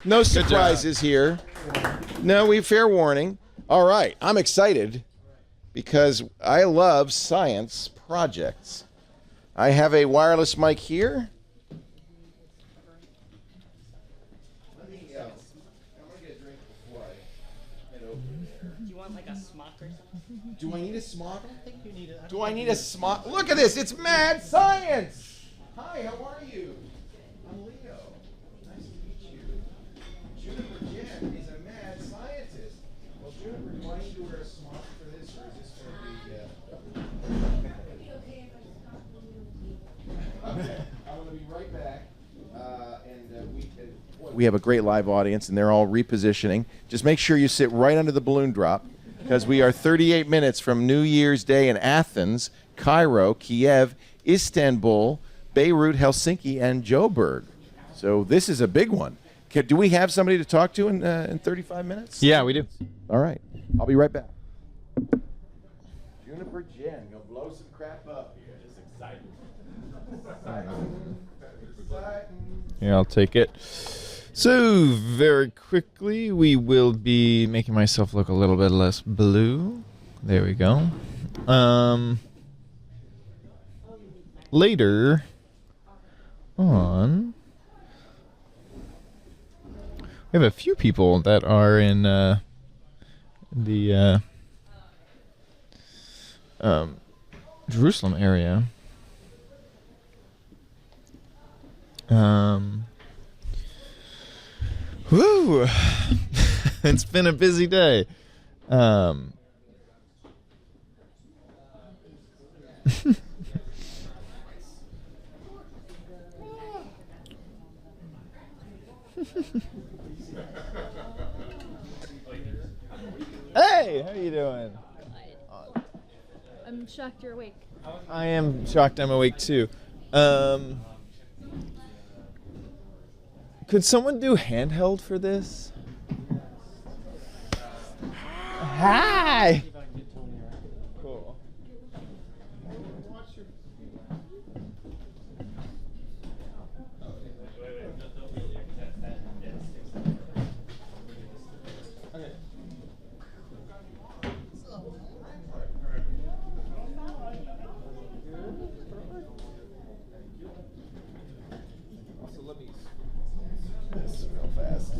No surprises here. No, fair warning. All right, I'm excited because I love science projects. I have a wireless mic here. I'm going to get a drink before I head over there. Do you want like a smock or something? Do I need a smock? I don't think you need it. Do I need a smock? Look at this, it's mad science! Hi, how are you? I'm Leo. Nice to meet you. Juniper Jen is a mad scientist. Well, Juniper, do I need to wear a smock for this, or is this going to be... Okay, I'm going to be right back. We have a great live audience, and they're all repositioning. Just make sure you sit right under the balloon drop, because we are 38 minutes from New Year's Day in Athens, Cairo, Kiev, Istanbul, Beirut, Helsinki, and Joburg. So this is a big one. Do we have somebody to talk to in 35 minutes? Yeah, we do. All right. I'll be right back. Juniper Jen, gonna blow some crap up here. Just excited. Here, I'll take it. So, very quickly, we will be making myself look a little bit less blue. There we go. Later on, we have a few people that are in the Jerusalem area. Woo! It's been a busy day. Hey, how you doing? I'm shocked you're awake. I am shocked I'm awake too. Could someone do handheld for this? Hi! Cool. Also, let me this real fast.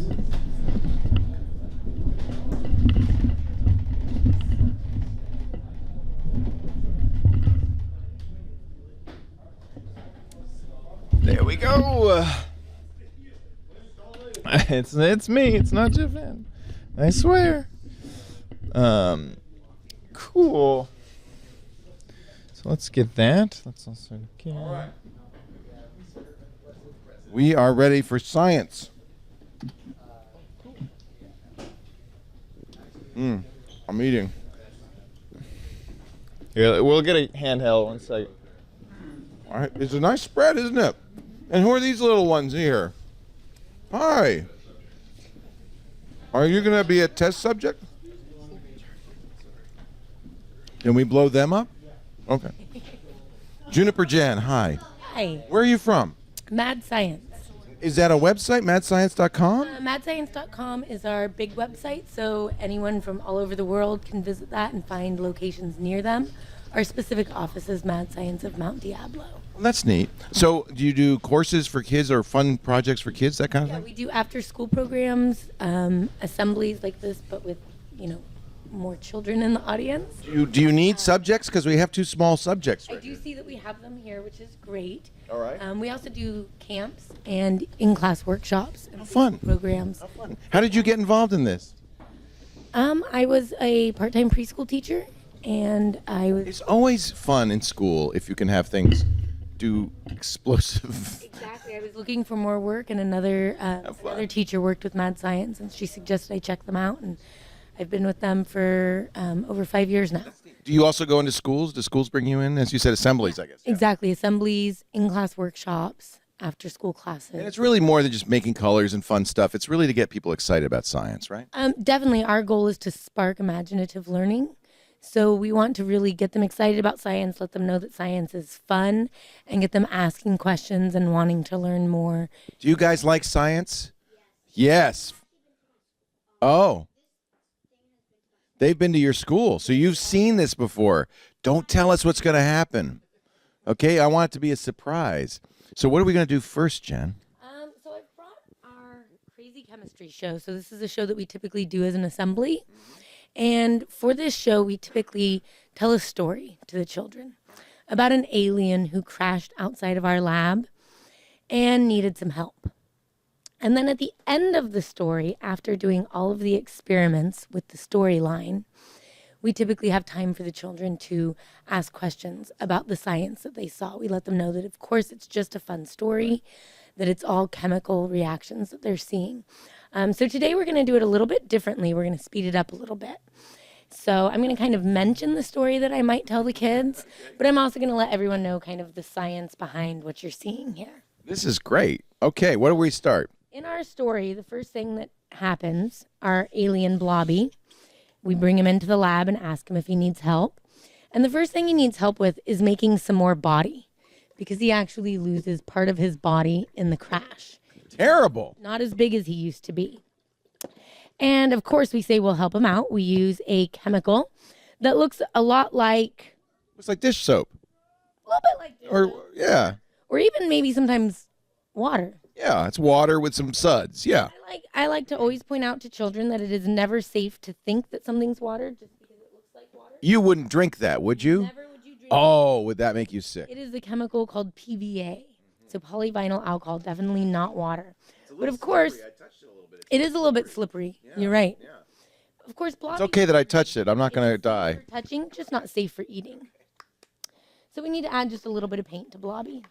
There we go. It's me. It's not Jiffin. I swear. Cool. So let's get that. Let's also get. All right. We are ready for science. I'm eating. Here, we'll get a handheld 1 second. All right, it's a nice spread, isn't it? And who are these little ones here? Hi. Are you going to be a test subject? Can we blow them up? Okay. Juniper Jan, hi. Hi. Where are you from? Mad Science. Is that a website, madscience.com? Madscience.com is our big website, so anyone from all over the world can visit that and find locations near them. Our specific office is Mad Science of Mount Diablo. Well, that's neat. So do you do courses for kids or fun projects for kids, that kind of Yeah, thing? we do after-school programs, assemblies like this, but with, more children in the audience. Do you need subjects? Because we have 2 small subjects I right do here. see that we have them here, which is great. All right. We also do camps and in-class workshops and Fun. programs. How did you get involved in this? I was a part-time preschool teacher, and I was... It's always fun in school if you can have things do explosive. Exactly. I was looking for more work, and another teacher worked with Mad Science, and she suggested I check them out, and I've been with them for over 5 years now. Do you also go into schools? Do schools bring you in? As you said, assemblies, I guess. Exactly. Assemblies, in-class workshops, after-school classes. And it's really more than just making colors and fun stuff. It's really to get people excited about science, right? Definitely. Our goal is to spark imaginative learning. So we want to really get them excited about science, let them know that science is fun, and get them asking questions and wanting to learn more. Do you guys like science? Yes. Oh. They've been to your school, so you've seen this before. Don't tell us what's going to happen. Okay? I want it to be a surprise. So what are we going to do first, Jen? So I've brought our crazy chemistry show. So this is a show that we typically do as an assembly. And for this show, we typically tell a story to the children about an alien who crashed outside of our lab and needed some help. And then at the end of the story, after doing all of the experiments with the storyline, we typically have time for the children to ask questions about the science that they saw. We let them know that, of course, it's just a fun story, that it's all chemical reactions that they're seeing. So today we're going to do it a little bit differently. We're going to speed it up a little bit. So I'm going to kind of mention the story that I might tell the kids, but I'm also going to let everyone know kind of the science behind what you're seeing here. This is great. Okay, where do we start? In our story, the first thing that happens, our alien Blobby, we bring him into the lab and ask him if he needs help. And the first thing he needs help with is making some more body, because he actually loses part of his body in the crash. Terrible. Not as big as he used to be. And of course, we say we'll help him out. We use a chemical that looks a lot like, It's like dish soap. a little bit like this, Or, yeah. or even maybe sometimes water. Yeah, it's water with some suds. Yeah. I like to always point out to children that it is never safe to think that something's water just because it looks like water. You wouldn't drink that, would you? Never would you drink Oh, would that make you sick? it. It is a chemical called PVA. So polyvinyl alcohol, definitely not water. But of course, it is a little bit slippery. You're right. Of course, It's okay that I touched it. I'm not going to die. for touching, just not safe for eating. So we need to add just a little bit of paint to Blobby.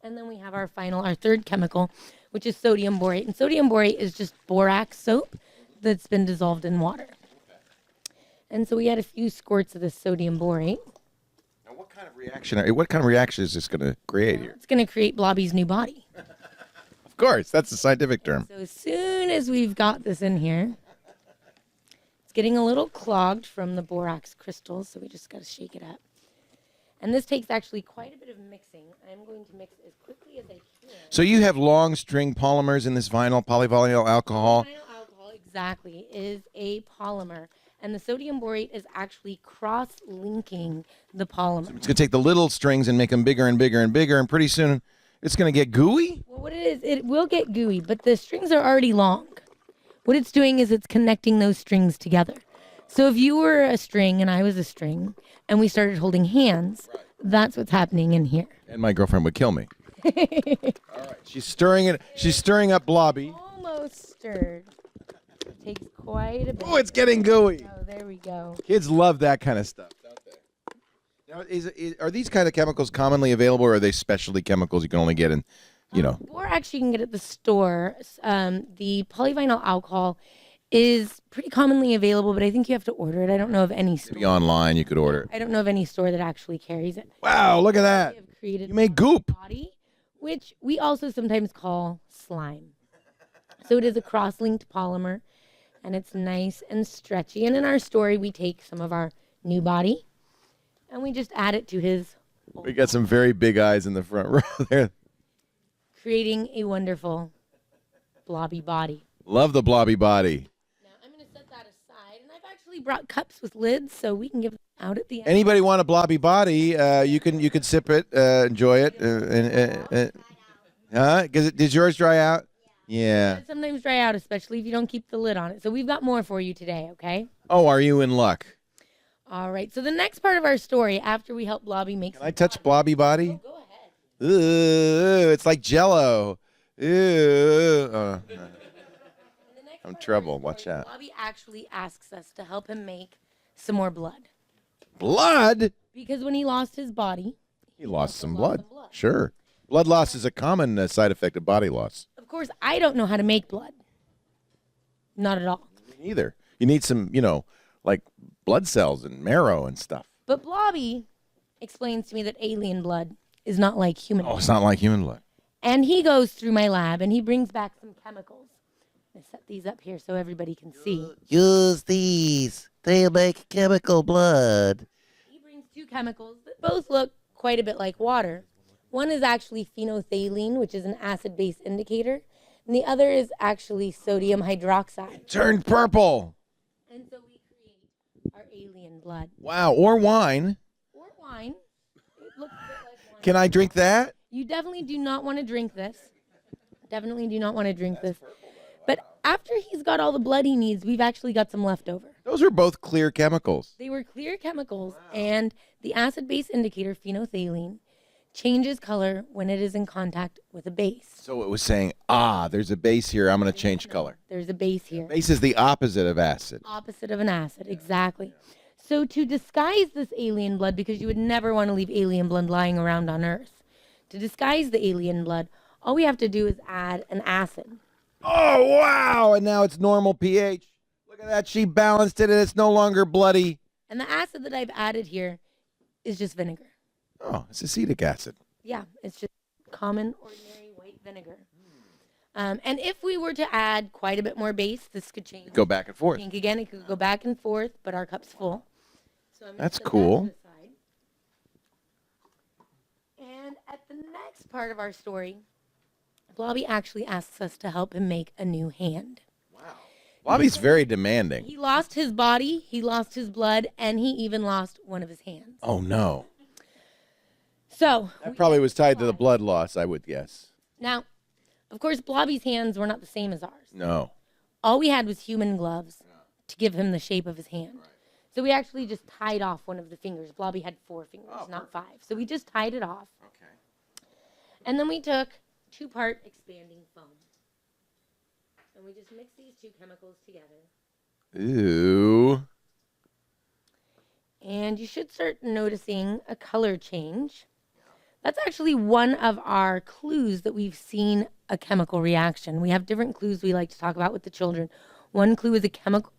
And then we have our third chemical, which is sodium borate. And sodium borate is just borax soap that's been dissolved in water. And so we add a few squirts of this sodium borate. Now, what kind of reaction is this going to create here? It's going to create Blobby's new body. Of course, that's the scientific term. So as soon as we've got this in here, it's getting a little clogged from the borax crystals, so we just got to shake it up. And this takes actually quite a bit of mixing. I'm going to mix as quickly as I can. So you have long string polymers in this polyvinyl alcohol. Vinyl alcohol, exactly, is a polymer. And the sodium borate is actually cross-linking the polymer. It's going to take the little strings and make them bigger and bigger and bigger, and pretty soon it's going to get gooey? Well, what it is, it will get gooey, but the strings are already long. What it's doing is it's connecting those strings together. So if you were a string and I was a string and we started holding hands, that's what's happening in here. And my girlfriend would kill me. All right. She's stirring it. She's stirring up Blobby. Almost stirred. It takes quite a bit. Oh, it's getting gooey. Oh, there we go. Kids love that kind of stuff, don't they? Now, are these kind of chemicals commonly available, or are they specialty chemicals you can only get in, Borax you can get at the store. The polyvinyl alcohol is pretty commonly available, but I think you have to order it. I don't know of any store. maybe online you could order it. I don't know of any store that actually carries it. Wow, look at that. We have created You made goop. body, which we also sometimes call slime. So it is a cross-linked polymer, and it's nice and stretchy. And in our story, we take some of our new body, and we just add it to his, We got some very big eyes in the front row there. creating a wonderful blobby body. Love the Blobby body. Now, I'm going to set that aside, and I've actually brought cups with lids, so we can give them out at the end. Anybody want a Blobby body? You can sip it, enjoy it. Did yours dry out? Yeah. It sometimes dry out, especially if you don't keep the lid on it. So we've got more for you today, okay? Oh, are you in luck? All right. So the next part of our story, after we help Blobby make Can I touch Blobby body? go ahead. Ooh, it's like Jello. Ooh. Oh, no. I'm trouble. Watch out. Blobby actually asks us to help him make some more blood. Blood? Because when he lost his body, He lost some lost blood. some blood. Sure. Blood loss is a common side effect of body loss. of course, I don't know how to make blood. Not at all. Me neither. You need some, like blood cells and marrow and stuff. But Blobby explains to me that alien blood is not like human Oh, blood. it's not like human blood. And he goes through my lab and he brings back some chemicals. I set these up here so everybody can see. Use these. They make chemical blood. He brings two chemicals that both look quite a bit like water. One is actually phenolphthalein, which is an acid-base indicator. and the other is actually sodium hydroxide. Turned purple. And so we create our alien blood. Wow. Or wine. Or wine. It looks a bit like wine. Can I drink that? You definitely do not want to drink this. Definitely do not want to drink this. But after he's got all the blood he needs, we've actually got some left over. Those are both clear chemicals. They were clear chemicals, and the acid-base indicator, phenolphthalein, changes color when it is in contact with a base. So it was saying, there's a base here. I'm going to change color. There's a base here. Base is the opposite of acid. Opposite of an acid, exactly. So to disguise this alien blood, because you would never want to leave alien blood lying around on Earth, to disguise the alien blood, all we have to do is add an acid. Oh, wow. And now it's normal pH. Look at that. She balanced it, and it's no longer bloody. And the acid that I've added here is just vinegar. Oh, it's acetic acid. Yeah, it's just common, ordinary white vinegar. And if we were to add quite a bit more base, this could change. Go back and forth. Pink again, it could go back and forth, but our cup's full. So I'm gonna That's set that cool. to the side. And at the next part of our story, Blobby actually asks us to help him make a new hand. Bobby's very demanding. He lost his body, he lost his blood, and he even lost one of his hands. Oh, no. So That probably was tied to the blood loss, I would guess. now, of course, Blobby's hands were not the same as ours. No. All we had was human gloves to give him the shape of his hand. So we actually just tied off one of the fingers. Blobby had 4 fingers, not 5. So we just tied it off. Okay. And then we took 2-part expanding foam. And we just mixed these 2 chemicals together. Ooh. And you should start noticing a color change. That's actually one of our clues that we've seen a chemical reaction. We have different clues we like to talk about with the children. One clue is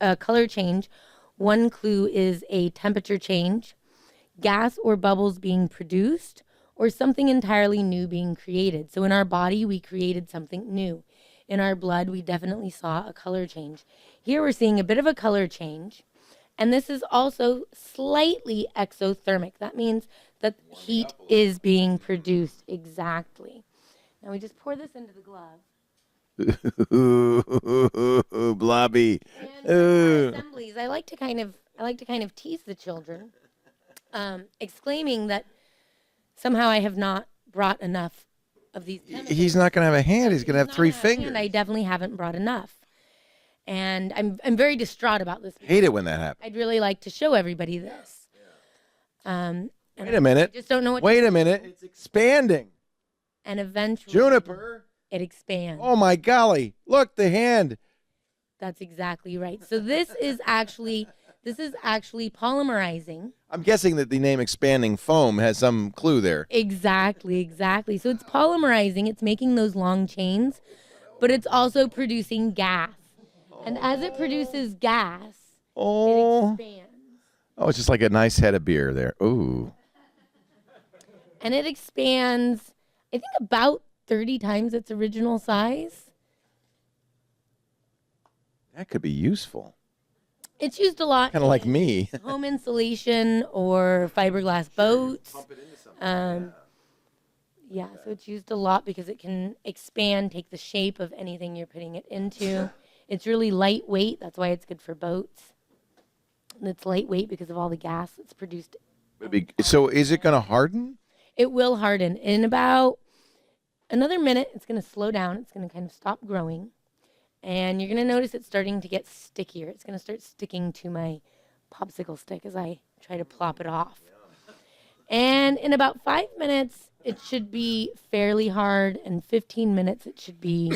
a color change. One clue is a temperature change, gas or bubbles being produced, or something entirely new being created. So in our body, we created something new. In our blood, we definitely saw a color change. Here we're seeing a bit of a color change. And this is also slightly exothermic. That means that heat is being produced. Exactly. Now we just pour this into the glove. Ooh, Blobby. And in our assemblies, I like to kind of tease the children, exclaiming that somehow I have not brought enough of these chemicals. He's not going to have a hand. He's going to have 3 fingers. And I definitely haven't brought enough. And I'm very distraught about this. Hate it when that happens. I'd really like to show everybody this. Wait a minute. I just don't know what. Wait a minute. It's expanding. And eventually, Juniper. it expands. Oh, my golly. Look, the hand. That's exactly right. So this is actually polymerizing. I'm guessing that the name expanding foam has some clue there. Exactly. So it's polymerizing. It's making those long chains, but it's also producing gas. And as it produces gas, Oh. it expands. Oh, it's just like a nice head of beer there. Ooh. And it expands, I think, about 30 times its original size. That could be useful. It's used a lot. Kind of like in me. home insulation or fiberglass boats. Yeah, so it's used a lot because it can expand, take the shape of anything you're putting it into. It's really lightweight. That's why it's good for boats. And it's lightweight because of all the gas that's produced. So is it going to harden? It will harden. In about another minute, it's going to slow down. It's going to kind of stop growing. And you're going to notice it's starting to get stickier. It's going to start sticking to my popsicle stick as I try to plop it off. And in about 5 minutes, it should be fairly hard. And 15 minutes, it should be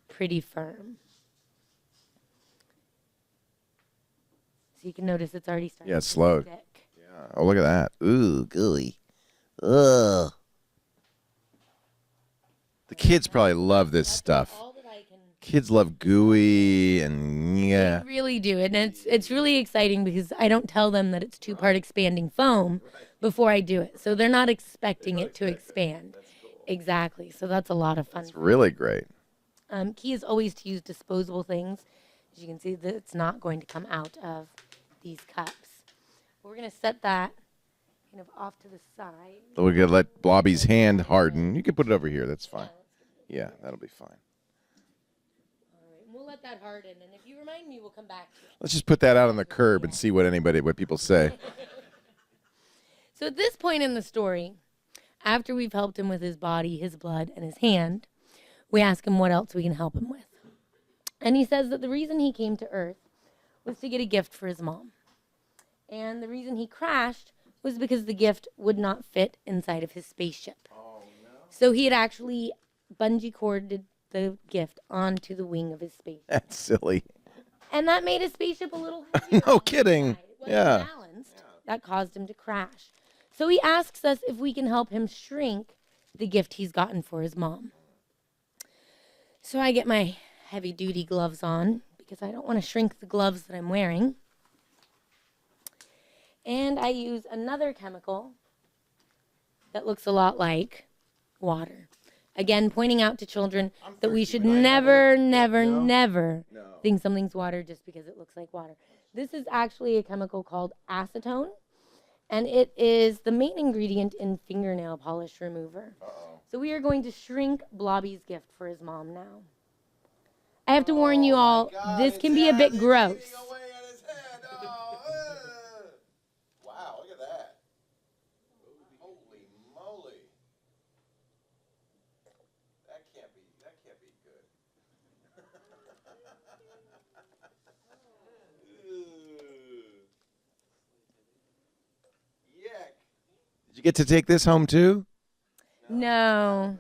pretty firm. So you can notice it's already starting Yeah, to it's slowed. stick. Yeah. Oh, look at that. Ooh, gooey. Ugh. The kids probably love this stuff. All that I can Kids love gooey and yeah. They really do. And it's really exciting because I don't tell them that it's 2-part expanding foam before I do it. So they're not expecting it to expand. Exactly. So that's a lot of fun. It's really great. Key is always to use disposable things. As you can see, that it's not going to come out of these cups. We're going to set that kind of off to the side. So we're going to let Blobby's hand harden. You can put it over here. That's fine. Yeah, that'll be fine. let that harden, and if you remind me, we'll come back to it. Let's just put that out on the curb and see what people say. So at this point in the story, after we've helped him with his body, his blood, and his hand, we ask him what else we can help him with. And he says that the reason he came to Earth was to get a gift for his mom. And the reason he crashed was because the gift would not fit inside of his spaceship. Oh, no. So he had actually bungee corded the gift onto the wing of his spaceship. That's silly. And that made his spaceship a little heavier. No kidding. It wasn't Yeah. balanced. That caused him to crash. So he asks us if we can help him shrink the gift he's gotten for his mom. So I get my heavy-duty gloves on because I don't want to shrink the gloves that I'm wearing. And I use another chemical that looks a lot like water. Again, pointing out to children that we should never think something's water just because it looks like water. This is actually a chemical called acetone, and it is the main ingredient in fingernail polish remover. So we are going to shrink Blobby's gift for his mom now. I have to warn you all, this can be a bit gross. Wow, look at that. Holy moly. That can't be good. Yuck. Did you get to take this home too? No.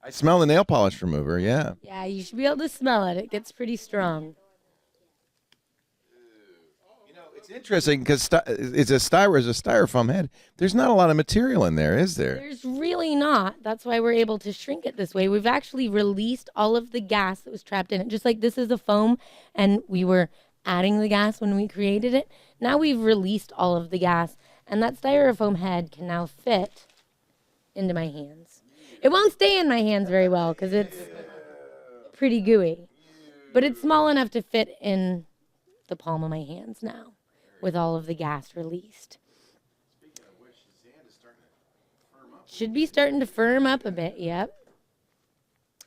I smell the nail polish remover, yeah. Yeah, you should be able to smell it. It gets pretty strong. You know, it's interesting because it's a styrofoam head. There's not a lot of material in there, is there? There's really not. That's why we're able to shrink it this way. We've actually released all of the gas that was trapped in it. Just like this is a foam, and we were adding the gas when we created it. Now we've released all of the gas, and that styrofoam head can now fit into my hands. It won't stay in my hands very well because it's pretty gooey. But it's small enough to fit in the palm of my hands now with all of the gas released. Should be starting to firm up a bit, yep.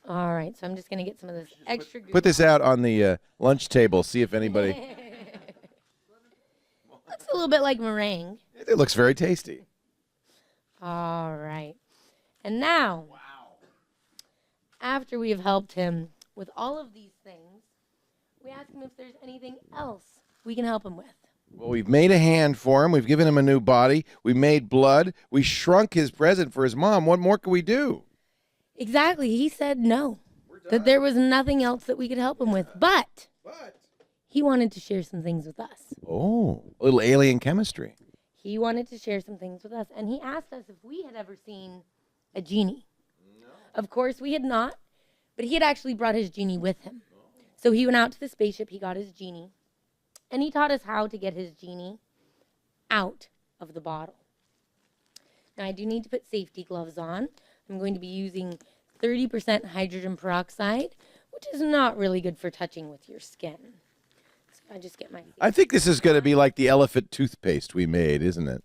All right, so I'm just going to get some of this extra goo. Put this out on the lunch table, see if anybody... Looks a little bit like meringue. It looks very tasty. All right. And now, after we have helped him with all of these things, we ask him if there's anything else we can help him with. Well, we've made a hand for him. We've given him a new body. We made blood. We shrunk his present for his mom. What more can we do? Exactly. He said no, that there was nothing else that we could help him with. But he wanted to share some things with us. Oh, a little alien chemistry. He wanted to share some things with us. And he asked us if we had ever seen a genie. No. Of course, we had not. But he had actually brought his genie with him. So he went out to the spaceship. He got his genie. And he taught us how to get his genie out of the bottle. Now, I do need to put safety gloves on. I'm going to be using 30% hydrogen peroxide, which is not really good for touching with your skin. So I just get my... I think this is going to be like the elephant toothpaste we made, isn't it?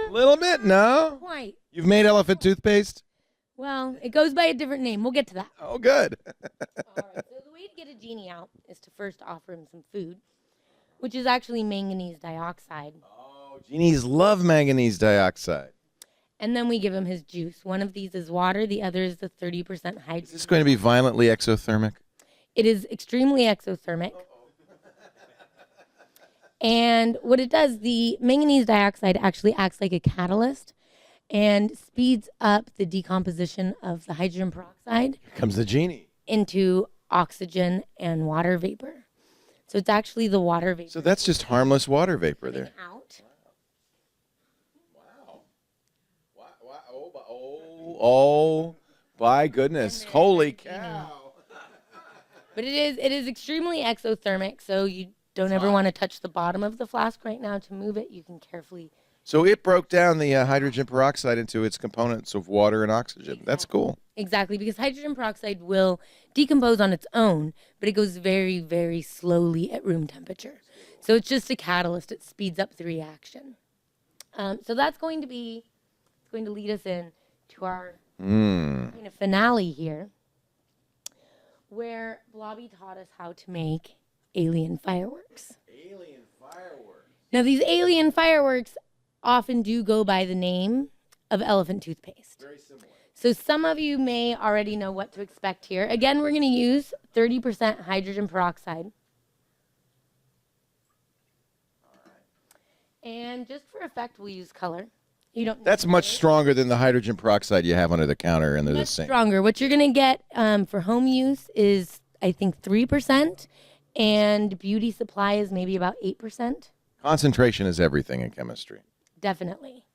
A little bit, no? Quite. You've made elephant toothpaste? Well, it goes by a different name. We'll get to that. Oh, good. All right, so the way to get a genie out is to first offer him some food, which is actually manganese dioxide. Oh, genies love manganese dioxide. And then we give him his juice. One of these is water. The other is the 30% hydrogen. Is this going to be violently exothermic? It is extremely exothermic. And what it does, the manganese dioxide actually acts like a catalyst and speeds up the decomposition of the hydrogen peroxide. Here comes the genie. Into oxygen and water vapor. So it's actually the water vapor. So that's just harmless water vapor there. Out. Oh, by goodness. Holy cow. But it is extremely exothermic, so you don't ever want to touch the bottom of the flask right now. To move it, you can carefully... So it broke down the hydrogen peroxide into its components of water and oxygen. Exactly. That's cool. Exactly, because hydrogen peroxide will decompose on its own, but it goes very, very slowly at room temperature. So it's just a catalyst. It speeds up the reaction. So that's going to lead us in to our kind of finale here, where Blobby taught us how to make alien fireworks. Alien fireworks. Now, these alien fireworks often do go by the name of elephant toothpaste. Very similar. So some of you may already know what to expect here. Again, we're going to use 30% hydrogen peroxide. And just for effect, we'll use color. You don't. That's much stronger than the hydrogen peroxide you have under the counter, and they're the Much same. stronger. What you're going to get for home use is, I think, 3%, and beauty supply is maybe about 8%. Concentration is everything in chemistry. Definitely.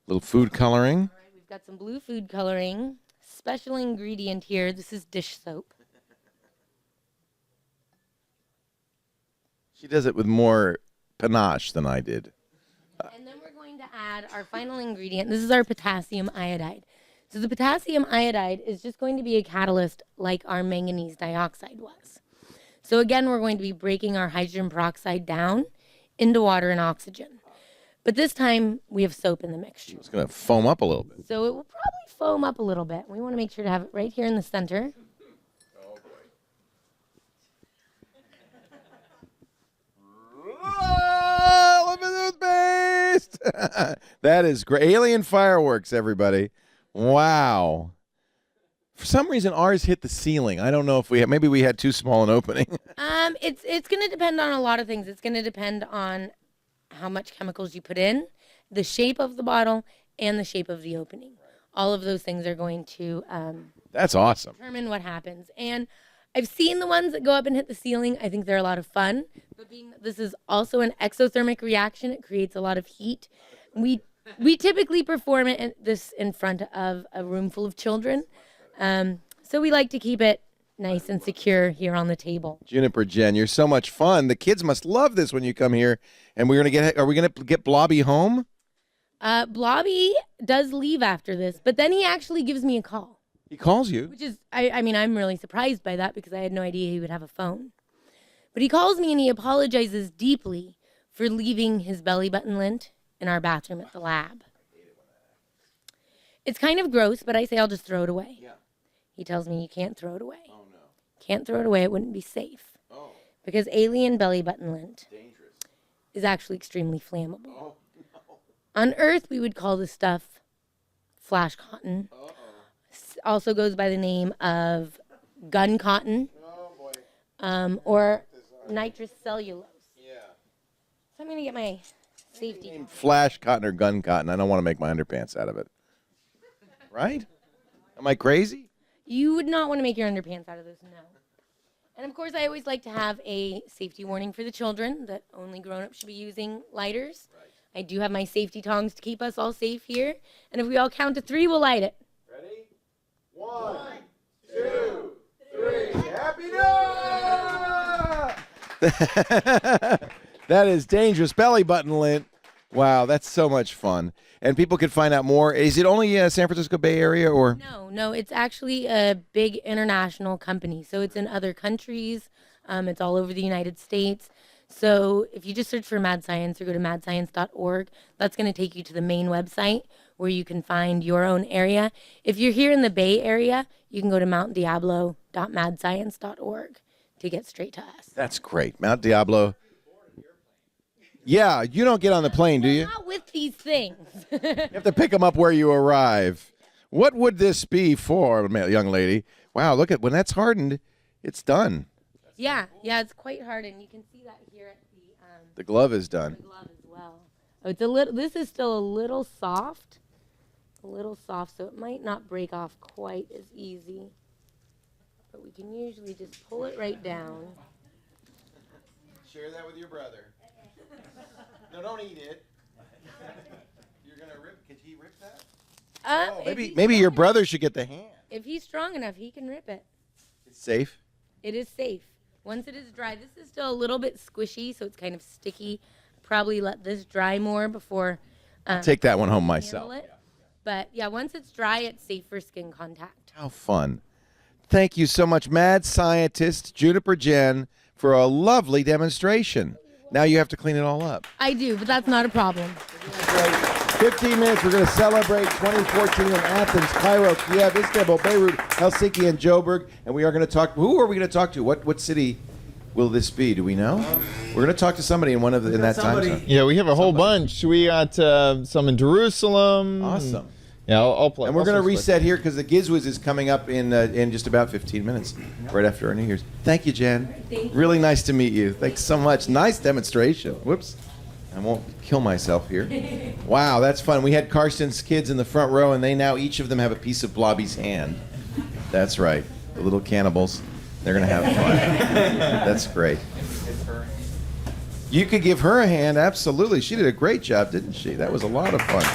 Little food coloring. All right, we've got some blue food coloring. Special ingredient here. This is dish soap. She does it with more panache than I did. And then we're going to add our final ingredient. This is our potassium iodide. So the potassium iodide is just going to be a catalyst like our manganese dioxide was. So again, we're going to be breaking our hydrogen peroxide down into water and oxygen. But this time, we have soap in the mixture. It's going to foam up a little bit. So it will probably foam up a little bit. We want to make sure to have it right here in the center. Oh, toothpaste! That is great. Alien fireworks, everybody. Wow. For some reason, ours hit the ceiling. I don't know if maybe we had too small an opening. It's going to depend on a lot of things. It's going to depend on how much chemicals you put in, the shape of the bottle, and the shape of the opening. All of those things are going to That's awesome. determine what happens. And I've seen the ones that go up and hit the ceiling. I think they're a lot of fun. But being that this is also an exothermic reaction, it creates a lot of heat. We typically perform this in front of a room full of children. So we like to keep it nice and secure here on the table. Juniper Jen, you're so much fun. The kids must love this when you come here. And are we gonna get Blobby home? Blobby does leave after this, but then he actually gives me a call. He calls you. Which is, I mean, I'm really surprised by that because I had no idea he would have a phone. But he calls me and he apologizes deeply for leaving his belly button lint in our bathroom at the lab. It's kind of gross, but I say I'll just throw it away. Yeah. He tells me you can't throw it away. Oh no. Can't throw it away, it wouldn't be safe. Oh. Because alien belly button lint Dangerous. is actually extremely flammable. Oh no. On Earth, we would call this stuff flash cotton. Uh-oh. Also goes by the name of gun cotton. Oh boy. Or nitrous cellulose. Yeah. So I'm going to get my safety. Flash cotton or gun cotton. I don't want to make my underpants out of it. Right? Am I crazy? You would not want to make your underpants out of this, no. And of course, I always like to have a safety warning for the children that only grown-ups should be using lighters. Right. I do have my safety tongs to keep us all safe here. And if we all count to 3, we'll light it. Ready? 1, 2, 3. Happy New Year! That is dangerous belly button lint. Wow, that's so much fun. And people can find out more. Is it only San Francisco Bay Area or? No, it's actually a big international company. So it's in other countries. It's all over the United States. So if you just search for Mad Science or go to madscience.org, that's going to take you to the main website where you can find your own area. If you're here in the Bay Area, you can go to mountdiablo.madscience.org to get straight to us. That's great. Mount Diablo. Yeah, you don't get on the plane, do you? Not with these things. You have to pick them up where you arrive. What would this be for, young lady? Wow, look at when that's hardened, it's done. Yeah, it's quite hard, and you can see that here at The glove is done. the glove as well. Oh, it's a little. This is still a little soft, so it might not break off quite as easy. But we can usually just pull it right down. Share that with your brother. No, don't eat it. You're gonna rip. Could he rip that? Maybe your brother should get the hand. If he's strong enough, he can rip it. It's safe. It is safe. Once it is dry, this is still a little bit squishy, so it's kind of sticky. Probably let this dry more before. Take that one home handle myself. it. But yeah, once it's dry, it's safe for skin contact. How fun. Thank you so much, mad scientist Juniper Jen, for a lovely demonstration. Now you have to clean it all up. I do, but that's not a problem. Great. 15 minutes, we're going to celebrate 2014 in Athens, Cairo, Kiev, Istanbul, Beirut, Helsinki, and Joburg. And we are going to talk. Who are we going to talk to? What city will this be? Do we know? We're going to talk to somebody in that time zone. Yeah, we have a whole bunch. We got some in Jerusalem. Awesome. Yeah, I'll play. And we're going to reset here because the Gizwiz is coming up in just about 15 minutes, right after our New Year's. Thank you, Jen. Thank you. Really nice to meet you. Thanks so much. Nice demonstration. Whoops. I won't kill myself here. Wow, that's fun. We had Karsten's kids in the front row, and they now each of them have a piece of Blobby's hand. That's right. The little cannibals. They're going to have fun. That's great. You could give her a hand. Absolutely. She did a great job, didn't she? That was a lot of fun.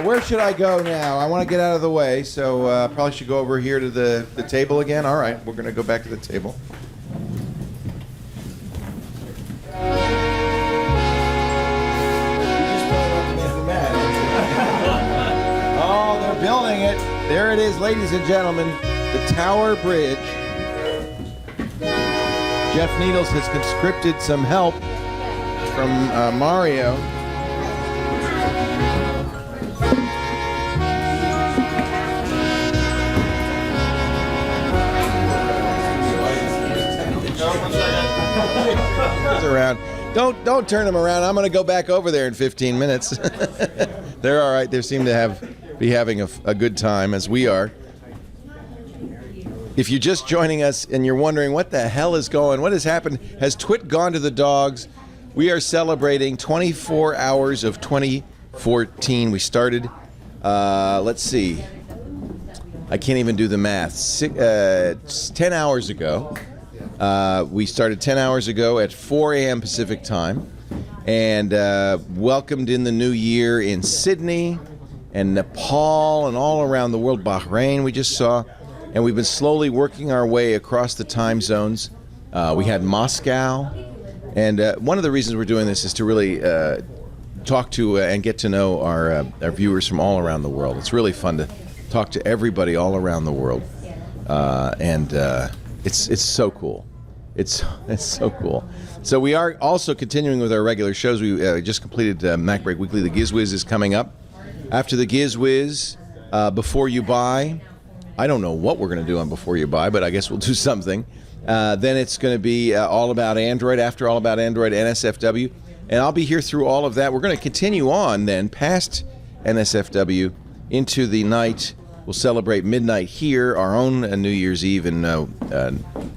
Where should I go now? I want to get out of the way, so probably should go over here to the table again. All right, we're going to go back to the table. Oh, they're building it. There it is, ladies and gentlemen, the Tower Bridge. Jeff Needles has conscripted some help from Mario. Around. Don't turn them around. I'm going to go back over there in 15 minutes. They're all right. They seem to be having a good time, as we are. If you're just joining us and you're wondering what the hell is what has happened, has TWiT gone to the dogs? We are celebrating 24 hours of 2014. We started, let's see, I can't even do the math, 10 hours ago. We started 10 hours ago at 4 a.m. Pacific time, and welcomed in the new year in Sydney and Nepal and all around the world. Bahrain we just saw, and we've been slowly working our way across the time zones. We had Moscow, and one of the reasons we're doing this is to really talk to and get to know our viewers from all around the world. It's really fun to talk to everybody all around the world, and it's so cool. It's so cool. So we are also continuing with our regular shows. We just completed Mac Break Weekly. The Gizwiz is coming up. After the Gizwiz, Before You Buy. I don't know what we're going to do on Before You Buy, but I guess we'll do something. Then it's going to be All About Android. After All About Android, NSFW. And I'll be here through all of that. We're going to continue on then past NSFW into the night. We'll celebrate midnight here, our own New Year's Eve in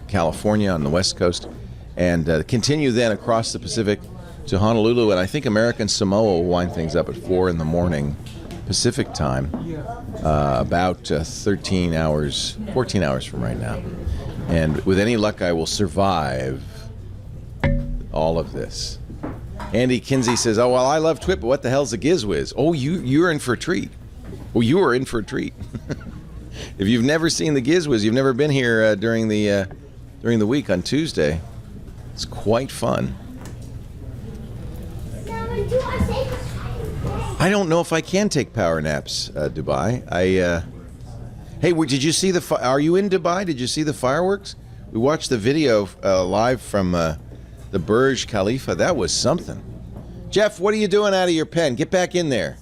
California on the West Coast, and continue then across the Pacific to Honolulu, and I think American Samoa will wind things up at 4 in the morning Pacific time, about 14 hours from right now. And with any luck, I will survive all of this. Andy Kinsey says, oh, well, I love TWiT, but what the hell's a Gizwiz? Oh, you're in for a treat. Well, you are in for a treat. If you've never seen the Gizwiz, you've never been here during the week on Tuesday. It's quite fun. I don't know if I can take power naps, Dubai. Hey, did you see are you in Dubai? Did you see the fireworks? We watched the video live from the Burj Khalifa. That was something. Jeff, what are you doing out of your pen? Get back in there.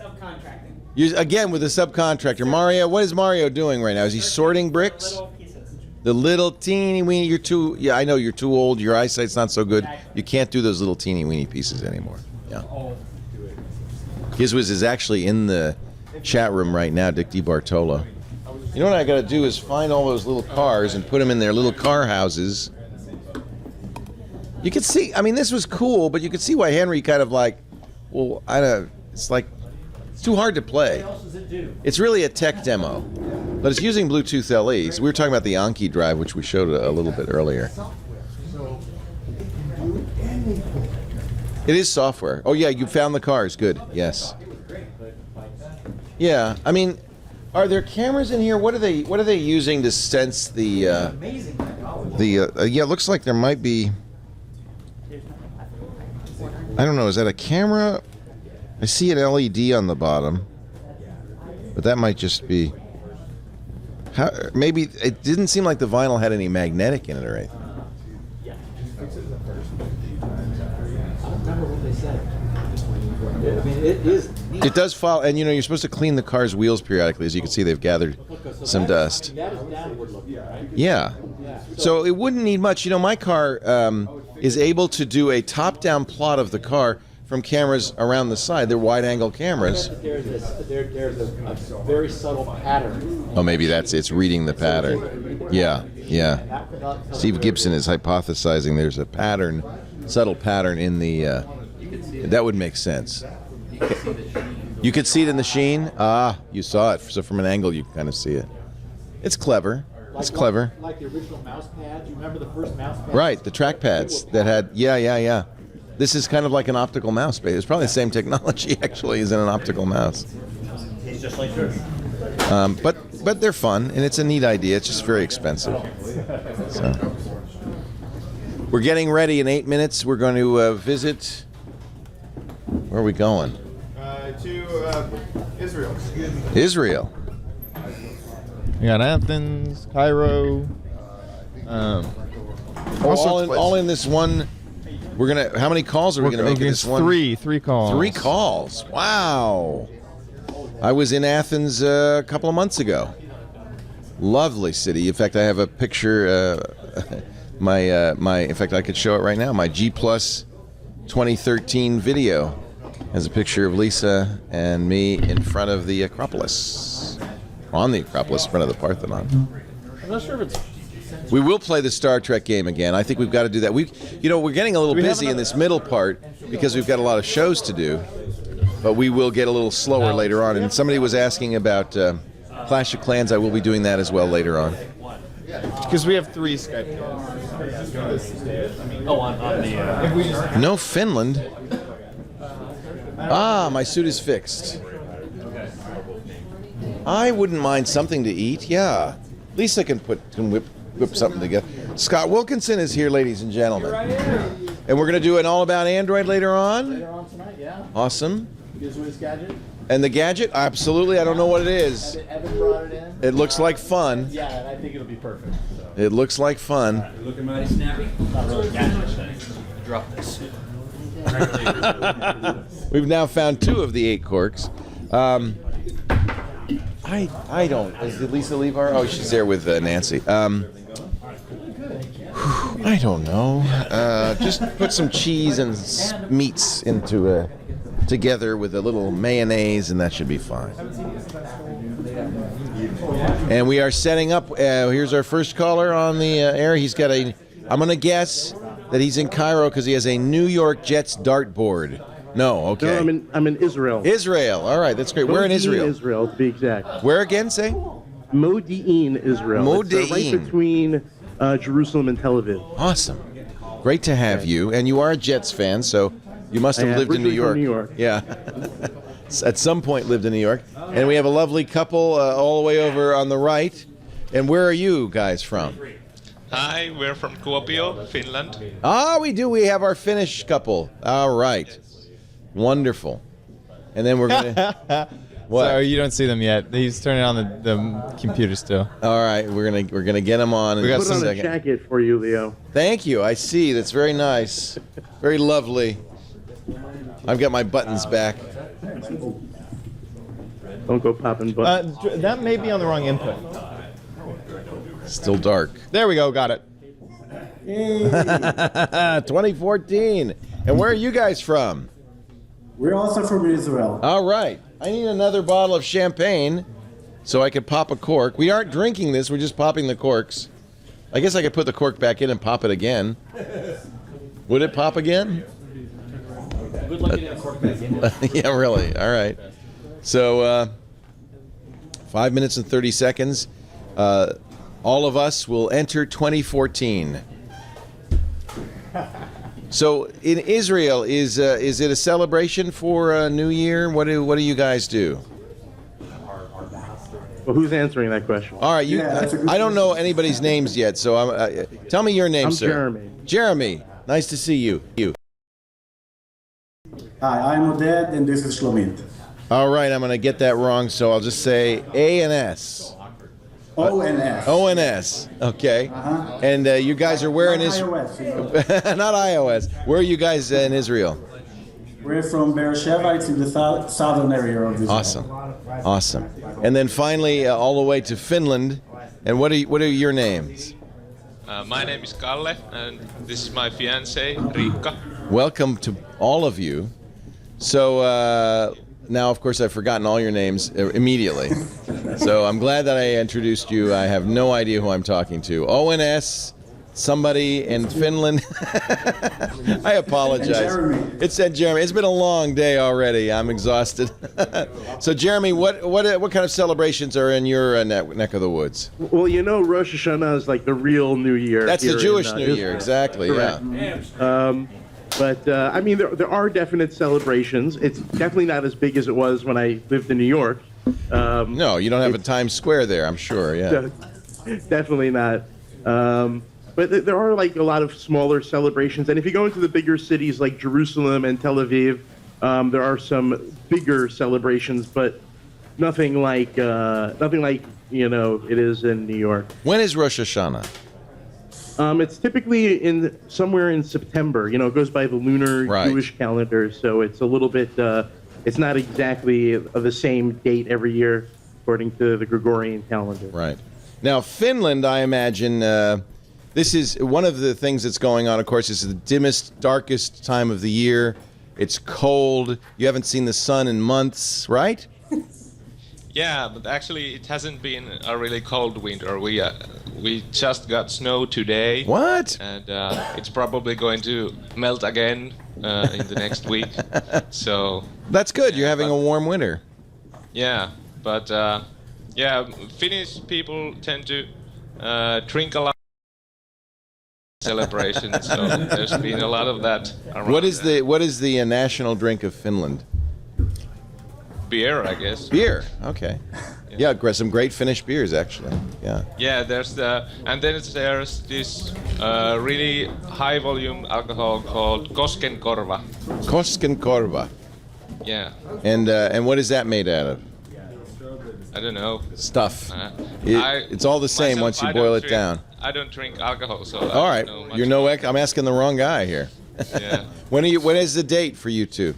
Again with the subcontractor. Mario, what is Mario doing right now? Is he sorting bricks? Little pieces. The little teeny weeny, I know you're too old, your eyesight's not so good. You can't do those little teeny weeny pieces anymore. Yeah. Gizwiz is actually in the chat room right now, Dick DiBartolo. You know what I gotta do is find all those little cars and put them in their little car houses. You could see, I mean, this was cool, but you could see why Henry kind of it's like, it's too hard to play. What else does it do? It's really a tech demo, but it's using Bluetooth LEs. We were talking about the Anki drive, which we showed a little bit earlier. It is software. Oh yeah, you found the cars. Good. Yes. Yeah. I mean, are there cameras in here? What are they using to sense the? Yeah, it looks like there might be. I don't know. Is that a camera? I see an LED on the bottom, but that might just be. Maybe it didn't seem like the vinyl had any magnetic in it or anything. I don't remember what they said. it is neat. It does follow, and you're supposed to clean the car's wheels periodically. As you can see, they've gathered some dust. That is downward looking, right? Yeah. So it wouldn't need much. My car is able to do a top-down plot of the car from cameras around the side. They're wide-angle cameras. There's a very subtle pattern. Oh, maybe it's reading the pattern. Yeah. Steve Gibson is hypothesizing there's a pattern, subtle pattern in the. That would make sense. You could see it in the sheen. Ah, you saw it. So from an angle, you can kind of see it. It's clever. It's clever. Like the original mouse pads. You remember the first mouse pads? Right, the track pads that had. Yeah. This is kind of like an optical mouse. It's probably the same technology actually as in an optical mouse. It's just like yours. But they're fun and it's a neat idea. It's just very expensive. So we're getting ready in 8 minutes. We're going to visit. Where are we going? To Israel. Israel. We got Athens, Cairo. All in this one. We're gonna. How many calls are we gonna make in this one? Three calls. 3 calls. Wow. I was in Athens a couple of months ago. Lovely city. In fact, I have a picture. In fact, I could show it right now. My G Plus 2013 video has a picture of Lisa and me in front of the Acropolis. On the Acropolis, in front of the Parthenon. I'm not sure if it's. We will play the Star Trek game again. I think we've got to do that. We're getting a little busy in this middle part because we've got a lot of shows to do. But we will get a little slower later on. And somebody was asking about Clash of Clans. I will be doing that as well later on. Because we have 3 Skype calls. On the. No Finland. Ah, my suit is fixed. I wouldn't mind something to eat. Yeah, Lisa can whip something together. Scott Wilkinson is here, ladies and gentlemen, and we're going to do an all about Android later on. Later on tonight, yeah. Awesome. You guys with this gadget? And the gadget? Absolutely. I don't know what it is. Evan brought it in. It looks like fun. Yeah, and I think it'll be perfect. So. It looks like fun. You're looking mighty snappy. Not really gadget. Drop this. We've now found 2 of the 8 corks. I don't. Did Lisa leave our? Oh, she's there with Nancy. I don't know. Just put some cheese and meats into together with a little mayonnaise, and that should be fine. And we are setting up. Here's our first caller on the air. He's got a. I'm gonna guess that he's in Cairo because he has a New York Jets dartboard. No, okay. No, I'm in Israel. Israel. All right, that's great. Where in Israel? Israel, to be exact. Where again? Say. Modi'in, Israel. It's, right Modi'in. between Jerusalem and Tel Aviv. Awesome. Great to have you. And you are a Jets fan, so you must have lived in New York. From New York. Yeah. At some point lived in New York. And we have a lovely couple all the way over on the right. And where are you guys from? Hi, we're from Kuopio, Finland. Ah, we do. We have our Finnish couple. All right. Wonderful. And then we're going to... What? Sorry, you don't see them yet. He's turning on the computer still. All right, we're gonna get them on. We got Put on a jacket for you, Leo. Thank you. I see. That's very nice. Very lovely. I've got my buttons back. Don't go popping buttons. That may be on the wrong input. Still dark. There we go. Got it. 2014. And where are you guys from? We're also from Israel. All right. I need another bottle of champagne so I could pop a cork. We aren't drinking this. We're just popping the corks. I guess I could put the cork back in and pop it again. Would it pop again? Good luck getting the cork back in. Yeah, really. All right. So 5 minutes and 30 seconds. All of us will enter 2014. So in Israel, is it a celebration for New Year? What do you guys do? Well, who's answering that question? All right, I don't know anybody's names yet, so tell me your name, I'm sir. Jeremy. Jeremy, nice to see you. Hi, I'm Oded, and this is Shlomit. All right, I'm going to get that wrong, so I'll just say A and S. ONS. ONS. Okay. Uh-huh. And you guys are where in Not Israel? iOS, Not iOS. Where are you guys in Israel? We're from Beersheba. It's in the southern area of Israel. Awesome. And then finally, all the way to Finland. And what are your names? My name is Kalle, and this is my fiancée, Riikka. Welcome to all of you. So now, of course, I've forgotten all your names immediately. So I'm glad that I introduced you. I have no idea who I'm talking to. ONS, somebody in Finland. I apologize. It said Jeremy. It's been a long day already. I'm exhausted. So, Jeremy, what kind of celebrations are in your neck of the woods? Well, you know, Rosh Hashanah is like the real New Year. That's the here Jewish in, New Year, exactly. Correct. Yeah. But I mean, there are definite celebrations. It's definitely not as big as it was when I lived in New York. No, you don't have a Times Square there, I'm sure. Yeah. Definitely not. But there are like a lot of smaller celebrations, and if you go into the bigger cities like Jerusalem and Tel Aviv, there are some bigger celebrations, but nothing like you know it is in New York. When is Rosh Hashanah? It's typically somewhere in September. You know, it goes by the lunar Jewish calendar, so it's a little bit. It's not exactly the same date every year according to the Gregorian calendar. Right. Now, Finland, I imagine. This is one of the things that's going on, of course, is the dimmest, darkest time of the year. It's cold. You haven't seen the sun in months, right? Yeah, but actually it hasn't been a really cold winter. We just got snow today. What? And it's probably going to melt again in the next week. So that's good. You're having a warm winter. Yeah, but Finnish people tend to drink a lot. Celebration, so there's been a lot of that around. What is the national drink of Finland? Beer, I guess. Beer, okay. Yeah, some great Finnish beers, actually. Yeah. Yeah, there's this really high volume alcohol called Koskenkorva. Koskenkorva. Yeah. And what is that made out of? I don't know. Stuff. It's all the same once you boil it down. I don't drink alcohol, so all right. I'm asking the wrong guy here. Yeah. When is the date for you two?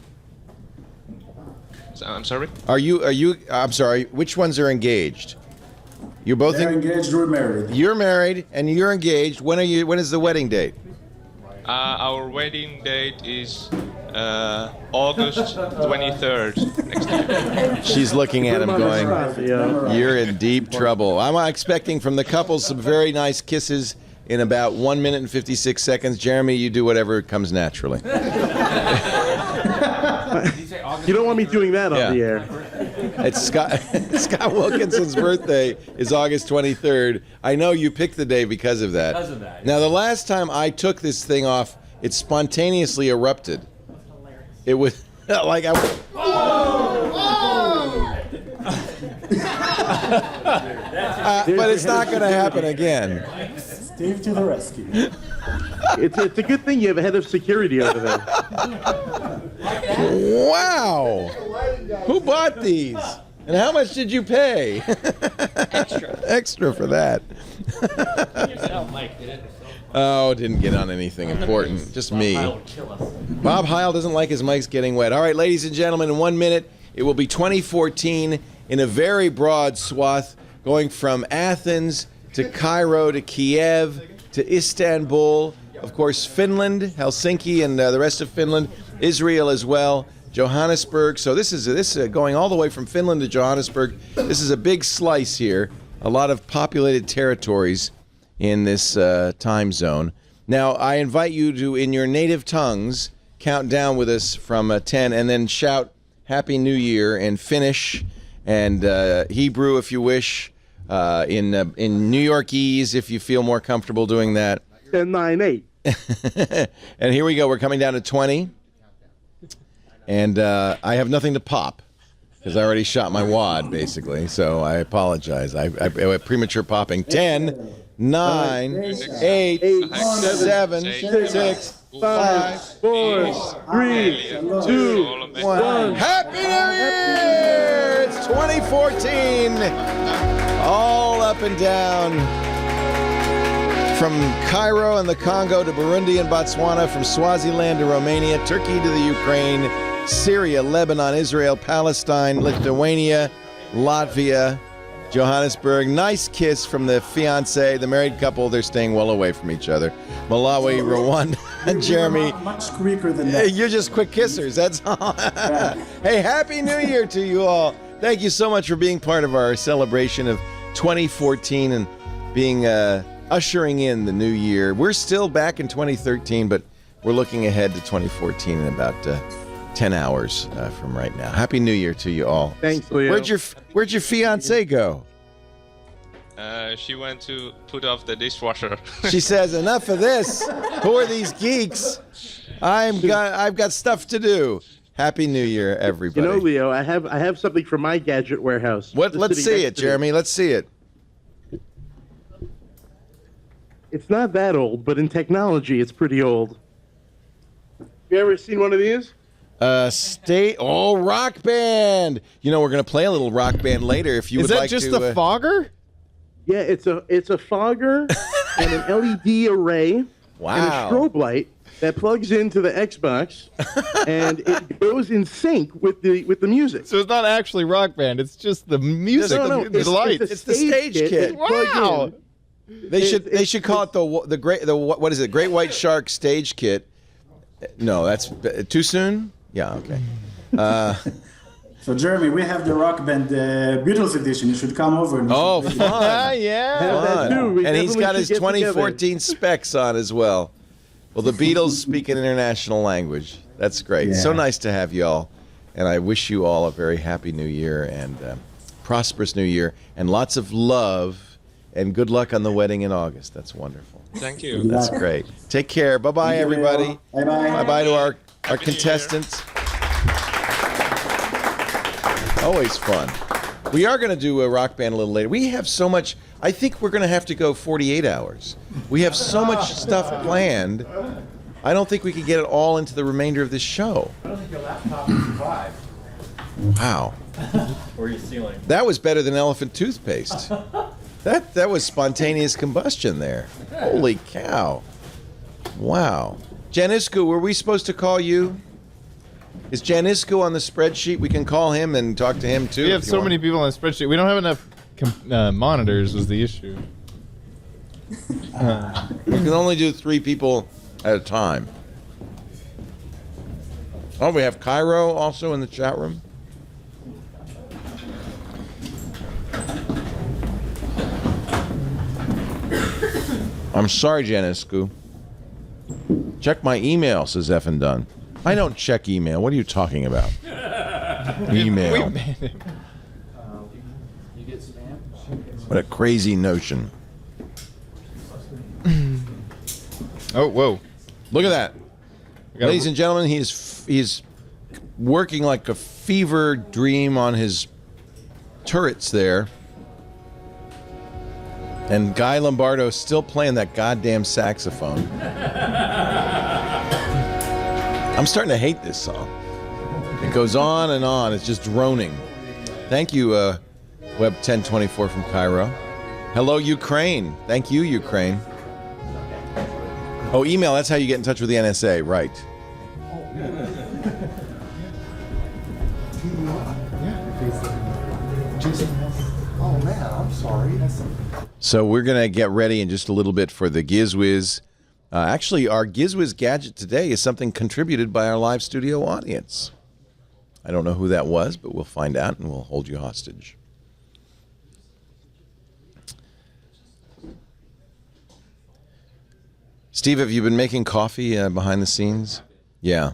I'm sorry? I'm sorry, which ones are engaged? You're both engaged, we're married. You're married and you're engaged. When is the wedding date? Our wedding date is August 23rd next year. She's looking at him going, you're in deep trouble. I'm expecting from the couple some very nice kisses in about 1 minute and 56 seconds. Jeremy, you do whatever comes naturally. You don't want me doing that on the air. It's Scott Wilkinson's birthday is August 23rd. I know you picked the day because of that. Now, the last time I took this thing off, it spontaneously erupted. It was like I. But it's not going to happen again. Steve to the rescue. It's a good thing you have a head of security over there. Wow! Who bought these? And how much did you pay? Extra for that. Oh, didn't get on anything important. Just me. Bob Heil doesn't like his mics getting wet. All right, ladies and gentlemen, in 1 minute, it will be 2014 in a very broad swath, going from Athens to Cairo to Kiev to Istanbul, of course, Finland, Helsinki, and the rest of Finland, Israel as well, Johannesburg. So this is going all the way from Finland to Johannesburg. This is a big slice here, a lot of populated territories in this time zone. Now, I invite you to, in your native tongues, count down with us from 10 and then shout Happy New Year in Finnish and Hebrew if you wish, in New Yorkese if you feel more comfortable doing that. 10, 9, 8. And here we go. We're coming down to 20. And I have nothing to pop because I already shot my wad, basically. So I apologize. I premature popping. 10, 9, 8, 7, 6, 5, 4, 3, 2, 1. Happy New Year! It's 2014. All up and down. From Cairo and the Congo to Burundi and Botswana, from Swaziland to Romania, Turkey to the Ukraine, Syria, Lebanon, Israel, Palestine, Lithuania, Latvia, Johannesburg. Nice kiss from the fiance, the married couple. They're staying well away from each other. Malawi, Rwanda, and Jeremy. Much quicker than that. You're just quick kissers, that's all. Hey, Happy New Year to you all. Thank you so much for being part of our celebration of 2014 and being ushering in the new year. We're still back in 2013, but we're looking ahead to 2014 in about 10 hours from right now. Happy New Year to you all. Thanks, Leo. Where'd your fiance go? She went to put off the dishwasher. She says, enough of this. Who are these geeks? I've got stuff to do. Happy New Year, everybody. You know, Leo, I have something from my gadget warehouse. Let's see it, Jeremy. Let's see it. It's not that old, but in technology, it's pretty old. You ever seen one of these? Rock Band. You know, we're gonna play a little Rock Band later. If you would like to. Is that just the fogger? Yeah, it's a fogger and an LED array. Wow. And a strobe light that plugs into the Xbox, and it goes in sync with the music. So it's not actually Rock Band. It's just the music. No, the lights. It's the stage kit. Wow. They should call it what is it? Great White Shark stage kit. No, that's too soon. Yeah. Okay. So, Jeremy, we have the Rock Band Beatles edition. You should come over. And Oh, fun. Yeah. Have that too. We And he's definitely got his should get 2014 specs on as well. Well, the Beatles speak an international language. That's great. Yeah. So nice to have you all. And I wish you all a very happy new year and prosperous new year and lots of love and good luck on the wedding in August. That's wonderful. Thank you. That's great. Take care. Bye-bye, everybody. Bye-bye. Bye-bye to our New Year. contestants. Always fun. We are going to do a Rock Band a little later. We have so much. I think we're going to have to go 48 hours. We have so much stuff planned. I don't think we could get it all into the remainder of this show. I don't think your laptop will survive. Wow. Or your ceiling. That was better than elephant toothpaste. That was spontaneous combustion there. Holy cow. Wow. Janiscu, were we supposed to call you? Is Janiscu on the spreadsheet? We can call him and talk to him too. We have so many people on the spreadsheet. We don't have enough monitors was the issue. We can only do 3 people at a time. Oh, we have Cairo also in the chat room. I'm sorry, Janiscu. Check my email, says Effin Dunn. I don't check email. What are you talking about? Email. We made it. You get spam? What a crazy notion. Oh, whoa. Look at that. We got Ladies and gentlemen, he's working like a fever dream on his turrets there. And Guy Lombardo's still playing that goddamn saxophone. I'm starting to hate this song. It goes on and on. It's just droning. Thank you, Web 1024 from Cairo. Hello, Ukraine. Thank you, Ukraine. Oh, email. That's how you get in touch with the NSA, right? Oh, man, I'm sorry. So we're going to get ready in just a little bit for the GizWiz. Actually, our GizWiz gadget today is something contributed by our live studio audience. I don't know who that was, but we'll find out and we'll hold you hostage. Steve, have you been making coffee behind the scenes? Yeah.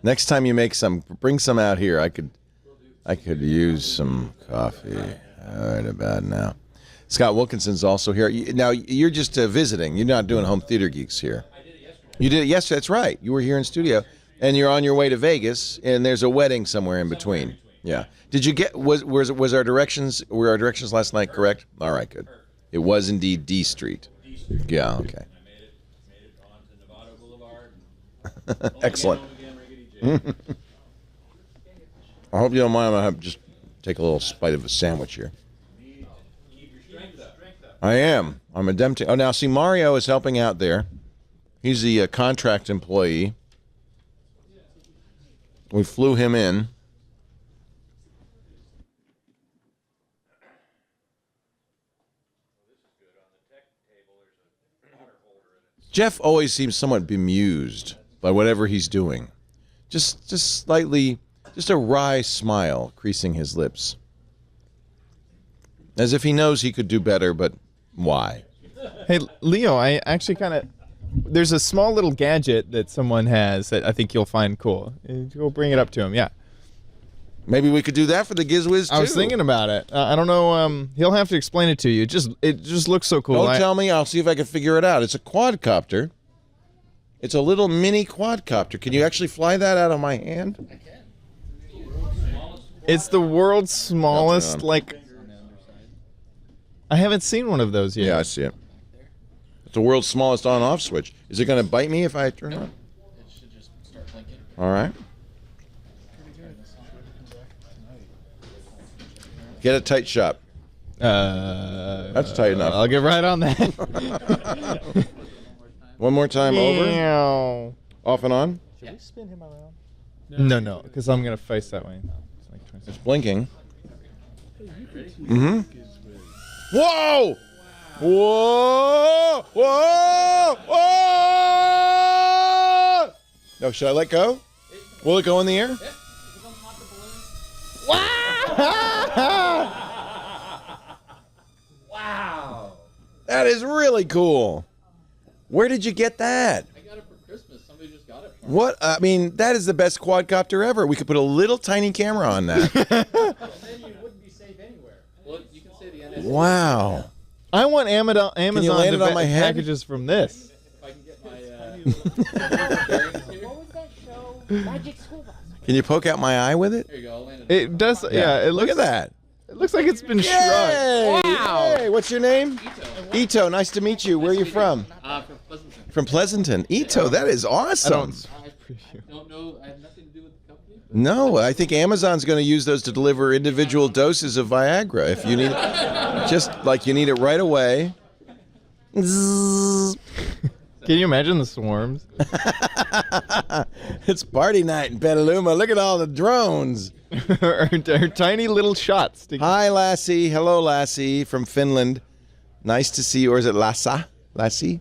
Next time you make some, bring some out here. I could use some coffee right about now. Scott Wilkinson's also here. Now, you're just visiting. You're not doing Home Theater Geeks here. I did it yesterday. You did it yesterday. That's right. You were here in studio, and you're on your way to Vegas, and there's a wedding somewhere in between. Yeah. Did you get, was our directions, were our directions last night correct? All right, good. It was indeed D Street. Yeah, okay. I made it onto Nevada Boulevard. Excellent. I hope you don't mind. I'm going to just take a little bite of a sandwich here. I am. I'm attempting. Oh, now see, Mario is helping out there. He's the contract employee. We flew him in. Jeff always seems somewhat bemused by whatever he's doing. Just slightly, just a wry smile creasing his lips. As if he knows he could do better, but why? Hey, Leo, I actually kind of... There's a small little gadget that someone has that I think you'll find cool. Go bring it up to him, yeah. Maybe we could do that for the Gizwiz, too. I was thinking about it. I don't know. He'll have to explain it to you. It just looks so cool. Don't tell me. I'll see if I can figure it out. It's a quadcopter. It's a little mini quadcopter. Can you actually fly that out of my hand? I can. It's the world's smallest, like... I haven't seen one of those yet. Yeah, I see it. It's the world's smallest on-off switch. Is it going to bite me if I turn it on? It should just start blinking. All right. Get a tight shot. That's tight enough. I'll get right on that. One more time over. Meow. Off and on. Should we spin him around? No, because I'm going to face that way. It's blinking. Mm-hmm. Whoa! Whoa! Whoa! Whoa! No, should I let go? Will it go in the air? Wow! That is really cool. Where did you get that? I got it for Christmas. Somebody just got it for me. What? I mean, that is the best quadcopter ever. We could put a little tiny camera on that. Then you wouldn't be safe anywhere. Well, you can say the NSA. Wow. I want Amazon land it on my head? packages from this. If I can get my What was that show? Magic School Bus. Can you poke out my eye with it? There you go. I'll land It does. Yeah. It Look looks, at that. It looks like it's been shrunk. Yay! Wow. Hey, what's your name? Ito. Nice to meet you. Where are you from? from Pleasanton. From Pleasanton. Ito, that is I awesome. don't. Don't know. I have nothing to do with the company. No, I think Amazon's going to use those to deliver individual doses of Viagra if you need just like you need it right away. Zzz. Can you imagine the swarms? It's party night in Petaluma. Look at all the drones. Her tiny little shots. Hi, Lassie. Hello, Lassie from Finland. Nice to see you. Or is it Lassa? Lassie?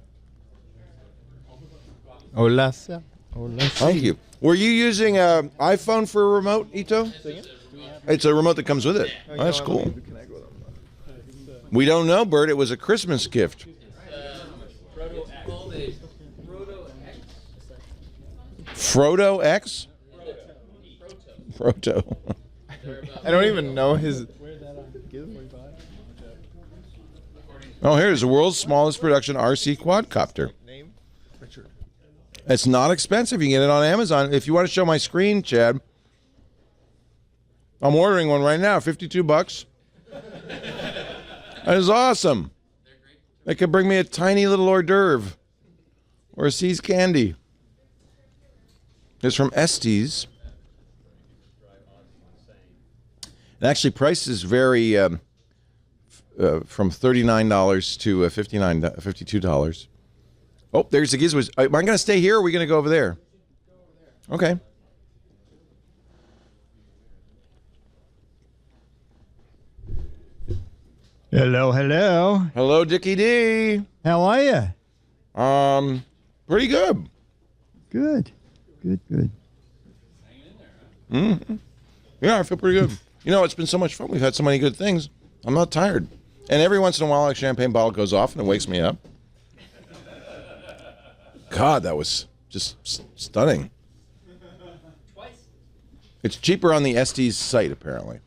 Hola. Thank you. Were you using an iPhone for a remote, Ito? It's a remote that comes with it. Oh, that's cool. We don't know, Bert. It was a Christmas gift. Frodo X? Proto. I don't even know his. Oh, here's the world's smallest production RC quadcopter. It's not expensive. You can get it on Amazon. If you want to show my screen, Chad, I'm ordering one right now. $52. That is awesome. They could bring me a tiny little hors d'oeuvre or a See's candy. It's from Estes. And actually, prices vary from $39 to $52. Oh, there's the Gizwiz. Am I going to stay here or are we going to go over there? Okay. Hello, hello. Hello, Dickie D. How are you? Pretty good. Good. Mm-hmm. Yeah, I feel pretty good. You know, it's been so much fun. We've had so many good things. I'm not tired. And every once in a while, a champagne bottle goes off and it wakes me up. God, that was just stunning. It's cheaper on the Estes site, apparently.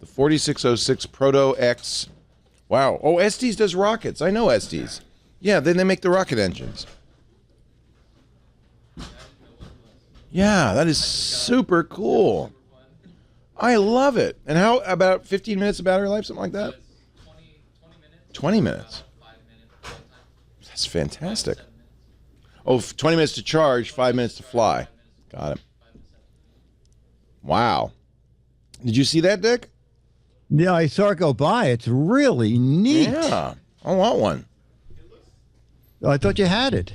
The 4606 Proto X. Wow. Oh, Estes does rockets. I know Estes. Yeah, then they make the rocket engines. Yeah, that is super cool. I love it. And how about 15 minutes of battery life, something like that? 20 minutes. That's fantastic. Oh, 20 minutes to charge, 5 minutes to fly. Got it. Wow. Did you see that, Dick? Yeah, I saw it go by. It's really neat. Yeah, I want one. I thought you had it.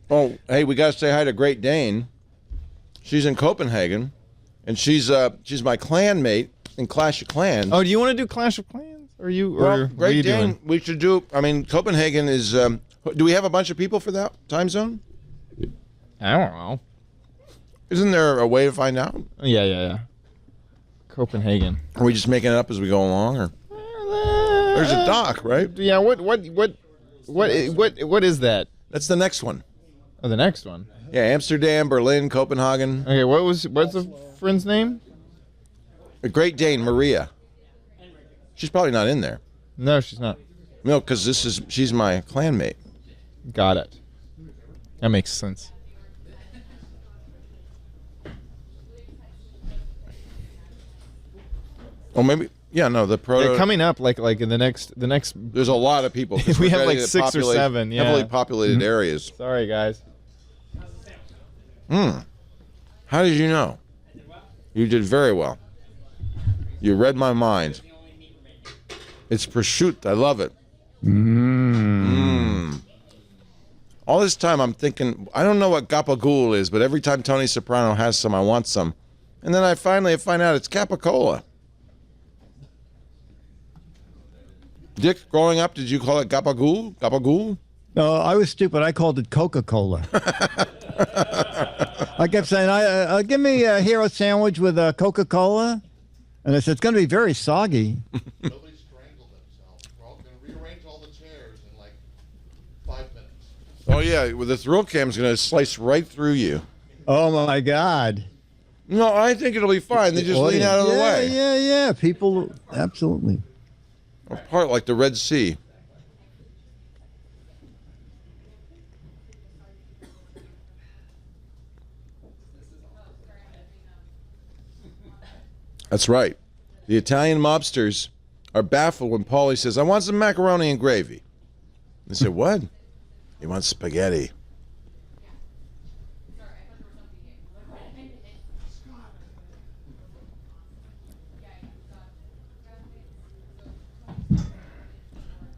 Oh, hey, we got to say hi to Great Dane. She's in Copenhagen, and she's my clan mate in Clash of Clans. Oh, do you want to do Clash of Clans? Or you? Well, or what are Great you Dane, doing? we should do. I mean, Copenhagen is. Do we have a bunch of people for that time zone? I don't know. Isn't there a way to find out? Yeah. Copenhagen. Are we just making it up as we go along, or there's a doc, right? Yeah. What is that? That's the next one. Oh, the next one. Yeah, Amsterdam, Berlin, Copenhagen. Okay. What's the friend's name? The Great Dane, Maria. She's probably not in there. No, she's not. No, because she's my clanmate. Got it. That makes sense. Oh, maybe. Yeah, no, the proto. They're coming up like in the next. There's a lot of people. 'cause We we're have like getting 6 or 7. Yeah. Heavily populated areas. Sorry, guys. How did you know? You did very well. You read my mind. It's prosciutto. I love it. All this time I'm thinking, I don't know what gabagool is, but every time Tony Soprano has some, I want some. And then I finally find out it's capicola. Dick, growing up, did you call it gabagool? Gabagool? No, I was stupid. I called it Coca-Cola. I kept saying, give me a hero sandwich with a Coca-Cola. And I said, it's going to be very soggy. Nobody strangled themselves. We're all going to rearrange all the chairs in like 5 minutes. Oh, yeah. Well, the thrill cam's going to slice right through you. Oh, my God. No, I think it'll be fine. They just lean out of the way. Yeah. People, absolutely. Apart like the Red Sea. That's right. The Italian mobsters are baffled when Paulie says, I want some macaroni and gravy. They say, what? He wants spaghetti.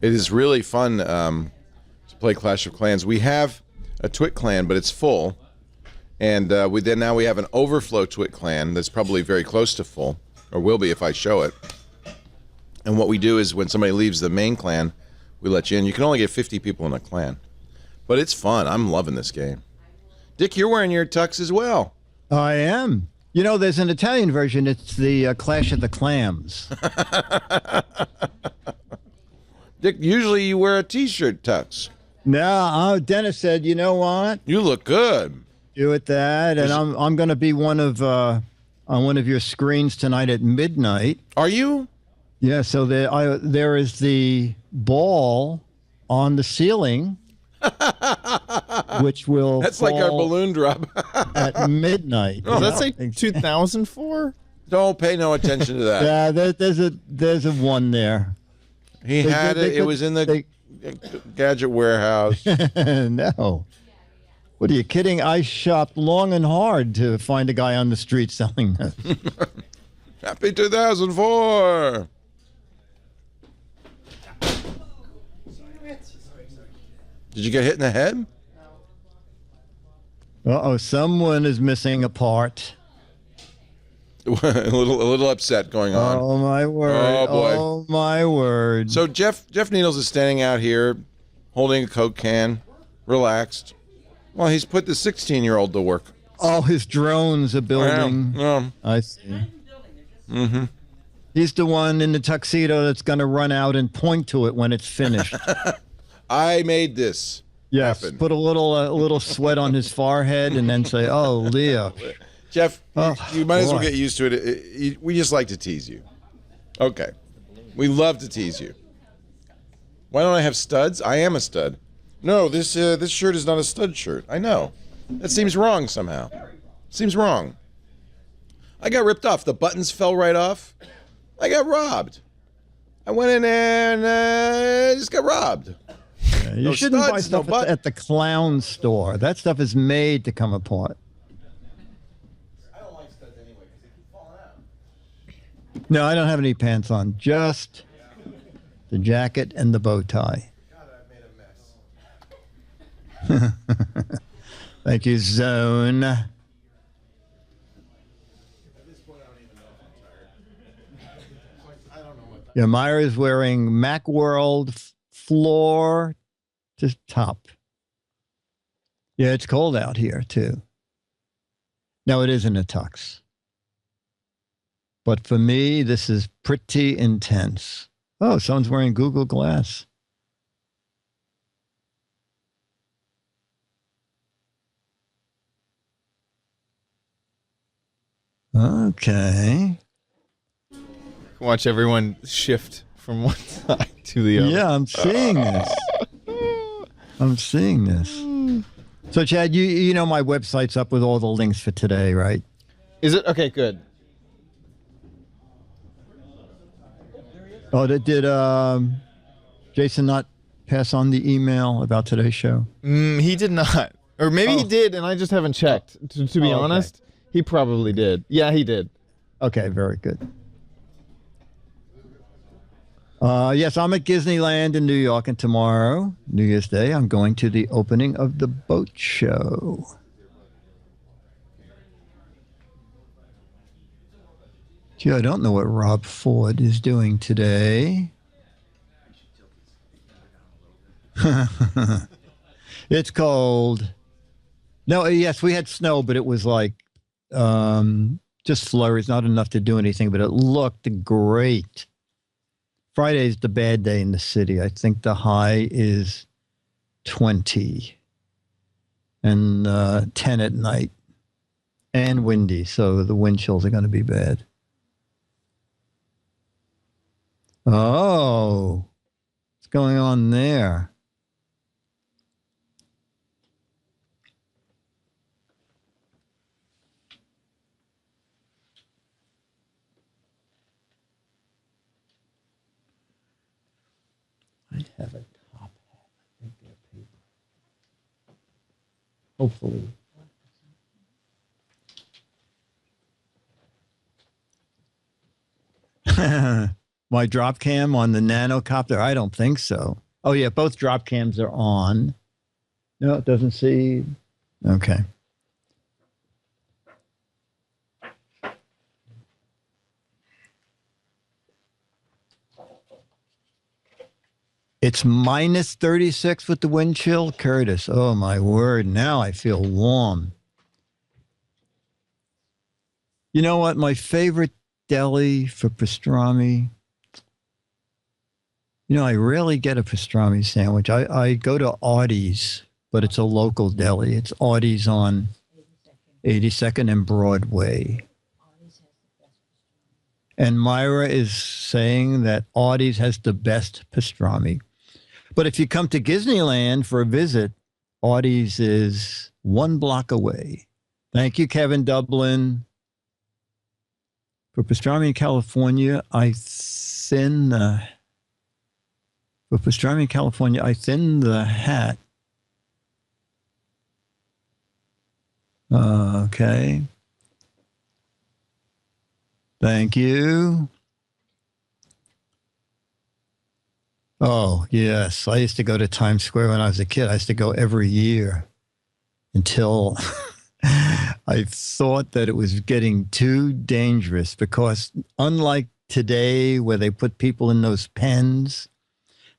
It is really fun to play Clash of Clans. We have a TWiT clan, but it's full. And now we have an overflow TWiT clan that's probably very close to full, or will be if I show it. And what we do is when somebody leaves the main clan, we let you in. You can only get 50 people in a clan. But it's fun. I'm loving this game. Dick, you're wearing your tux as well. I am. You know, there's an Italian version. It's the Clash of the Clams. Dick, usually you wear a T-shirt tux. No, Dennis said, you know what? You look good. Do it that, and I'm going to be on one of your screens tonight at midnight. Are you? Yeah. So there is the ball on the ceiling, which will That's like our balloon drop. at midnight. Oh, that's like 2004. Don't pay no attention to that. Yeah, there's a one there. He had it. It was in the gadget warehouse. No. What are you kidding? I shopped long and hard to find a guy on the street selling this. Happy 2004. Did you get hit in the head? Uh-oh, someone is missing a part. a little upset going on. Oh, my word. Oh, boy. Oh, my word. So Jeff Needles is standing out here holding a Coke can, relaxed. Well, he's put the 16-year-old to work. Oh, his drones are building. Yeah. I see. Mm-hmm. He's the one in the tuxedo that's going to run out and point to it when it's finished. I made this happen. Put a little sweat on his forehead and then say, oh, Leo. Jeff, you might as well get used to it. We just like to tease you. Okay. We love to tease you. Why don't I have studs? I am a stud. No, this shirt is not a stud shirt. I know. That seems wrong somehow. Seems wrong. I got ripped off. The buttons fell right off. I got robbed. I went in there and just got robbed. Yeah, you shouldn't buy stuff at the clown store. That stuff is made to come apart. I don't like studs anyway because they keep falling out. No, I don't have any pants on. Just the jacket and the bow tie. God, I've made a mess. Thank you, Zone. Yeah, Myra's wearing Macworld floor to top. Yeah, it's cold out here, too. No, it isn't a tux. But for me, this is pretty intense. Oh, someone's wearing Google Glass. Okay. Watch everyone shift from one side to the other. Yeah, I'm seeing this. I'm seeing this. So, Chad, you know my website's up with all the links for today, right? Is it? Okay, good. Oh, did Jason not pass on the email about today's show? He did not. Or maybe he did, and I just haven't checked. To be honest, he probably did. Yeah, he did. Okay, very good. Yes, I'm at Disneyland in New York, and tomorrow, New Year's Day, I'm going to the opening of the boat show. Gee, I don't know what Rob Ford is doing today. It's cold. No, yes, we had snow, but it was like just flurries, not enough to do anything, but it looked great. Friday's the bad day in the city. I think the high is 20 and 10 at night and windy, so the wind chills are going to be bad. Oh, what's going on there? I have a top hat. I think they're paper. Hopefully. My drop cam on the nanocopter? I don't think so. Oh, yeah, both drop cams are on. No, it doesn't see. Okay. It's minus 36 with the wind chill, Curtis. Oh, my word. Now I feel warm. You know what? My favorite deli for pastrami. You know, I rarely get a pastrami sandwich. I go to Audie's, but it's a local deli. It's Audie's on 82nd and Broadway. And Myra is saying that Audie's has the best pastrami. But if you come to Disneyland for a visit, Audie's is 1 block away. Thank you, Kevin Dublin. For pastrami in California, I thin the hat. Okay. Thank you. Oh, yes. I used to go to Times Square when I was a kid. I used to go every year until I thought that it was getting too dangerous because unlike today where they put people in those pens,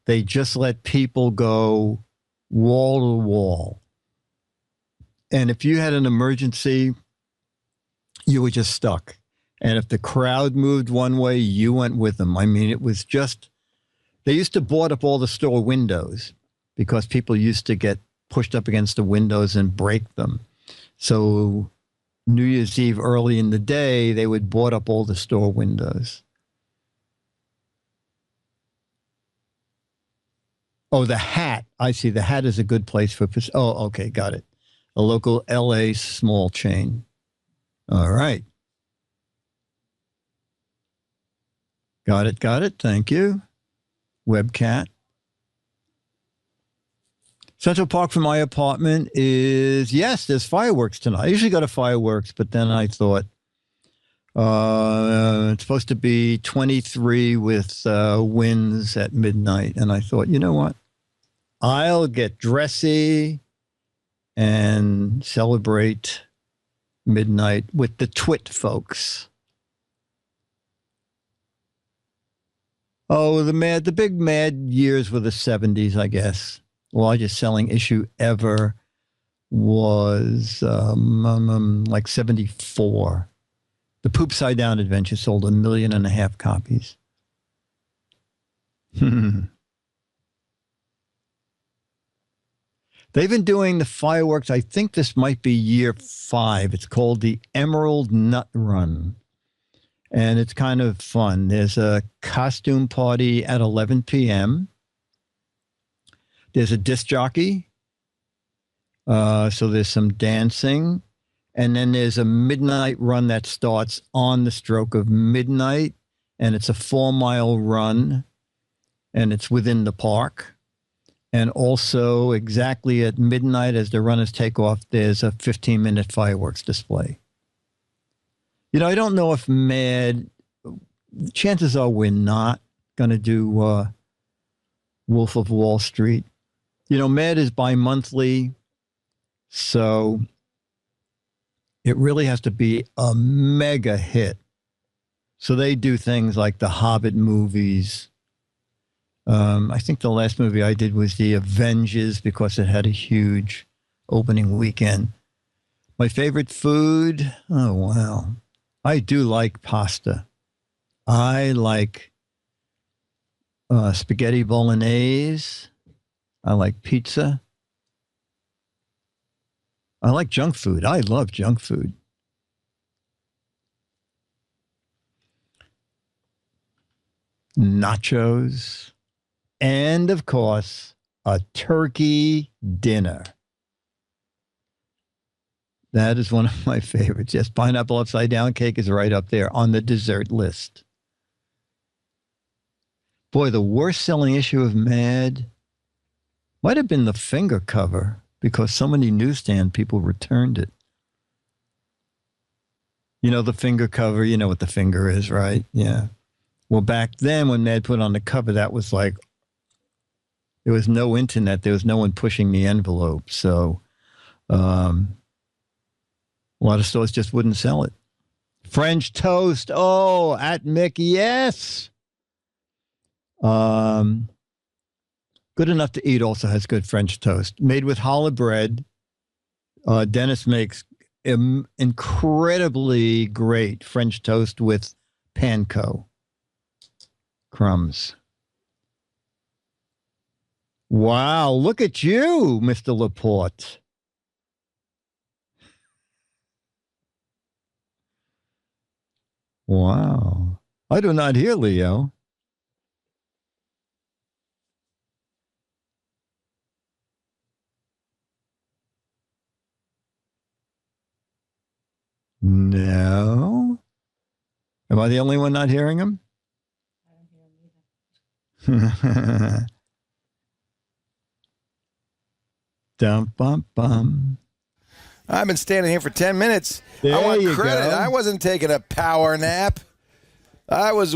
they just let people go wall to wall. And if you had an emergency, you were just stuck. And if the crowd moved one way, you went with them. I mean, it was just, they used to board up all the store windows because people used to get pushed up against the windows and break them. So New Year's Eve early in the day, they would board up all the store windows. Oh, the hat. I see. The hat is a good place for, oh, okay, got it. A local LA small chain. All right. Got it. Thank you. Webcat. Central Park from my apartment is, yes, there's fireworks tonight. I usually go to fireworks, but then I thought it's supposed to be 23 with winds at midnight. And I thought, you know what? I'll get dressy and celebrate midnight with the TWiT folks. Oh, the big mad years were the 70s, I guess. Largest selling issue ever was like 74. The Poop Side Down Adventure sold 1.5 million copies. They've been doing the fireworks. I think this might be year 5. It's called the Emerald Nut Run. And it's kind of fun. There's a costume party at 11 p.m. There's a disc jockey. So there's some dancing. And then there's a midnight run that starts on the stroke of midnight. And it's a 4-mile run. And it's within the park. And also exactly at midnight as the runners take off, there's a 15-minute fireworks display. You know, I don't know if MAD, chances are we're not going to do Wolf of Wall Street. You know, MAD is bi-monthly, so it really has to be a mega hit. So they do things like the Hobbit movies. I think the last movie I did was The Avengers because it had a huge opening weekend. My favorite food? Oh, wow. I do like pasta. I like spaghetti bolognese. I like pizza. I like junk food. I love junk food. Nachos. And, of course, a turkey dinner. That is one of my favorites. Yes, pineapple upside down cake is right up there on the dessert list. Boy, the worst selling issue of MAD might have been the finger cover because so many newsstand people returned it. You know the finger cover, you know what the finger is, right? Yeah. Well, back then when MAD put on the cover, that was like, there was no internet. There was no one pushing the envelope. So a lot of stores just wouldn't sell it. French toast. Oh, at Mick, yes. Good Enough to Eat also has good French toast. Made with challah bread. Dennis makes incredibly great French toast with panko crumbs. Wow, look at you, Mr. Laporte. Wow. I do not hear Leo. No. Am I the only one not hearing him? I don't hear him either. Dum bum bum. I've been standing here for 10 minutes. There I want you credit. go. I wasn't taking a power nap. I was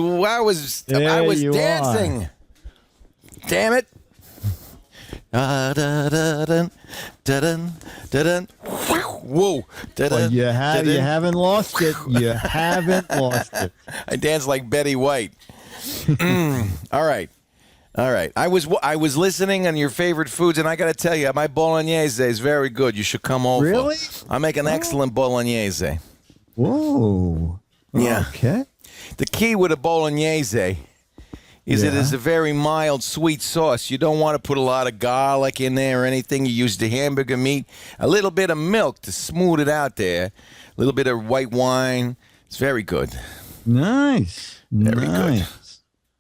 dancing. Damn it. Whoa. Well, you haven't lost it. You haven't lost it. I dance like Betty White. All right. I was listening on your favorite foods, and I got to tell you, my bolognese is very good. You should come over. Really? I make an excellent bolognese. Whoa. Yeah. Okay. The key with a bolognese is it is a very mild, sweet sauce. You don't want to put a lot of garlic in there or anything. You use the hamburger meat, a little bit of milk to smooth it out there, a little bit of white wine. It's very good. Nice. Very nice. good.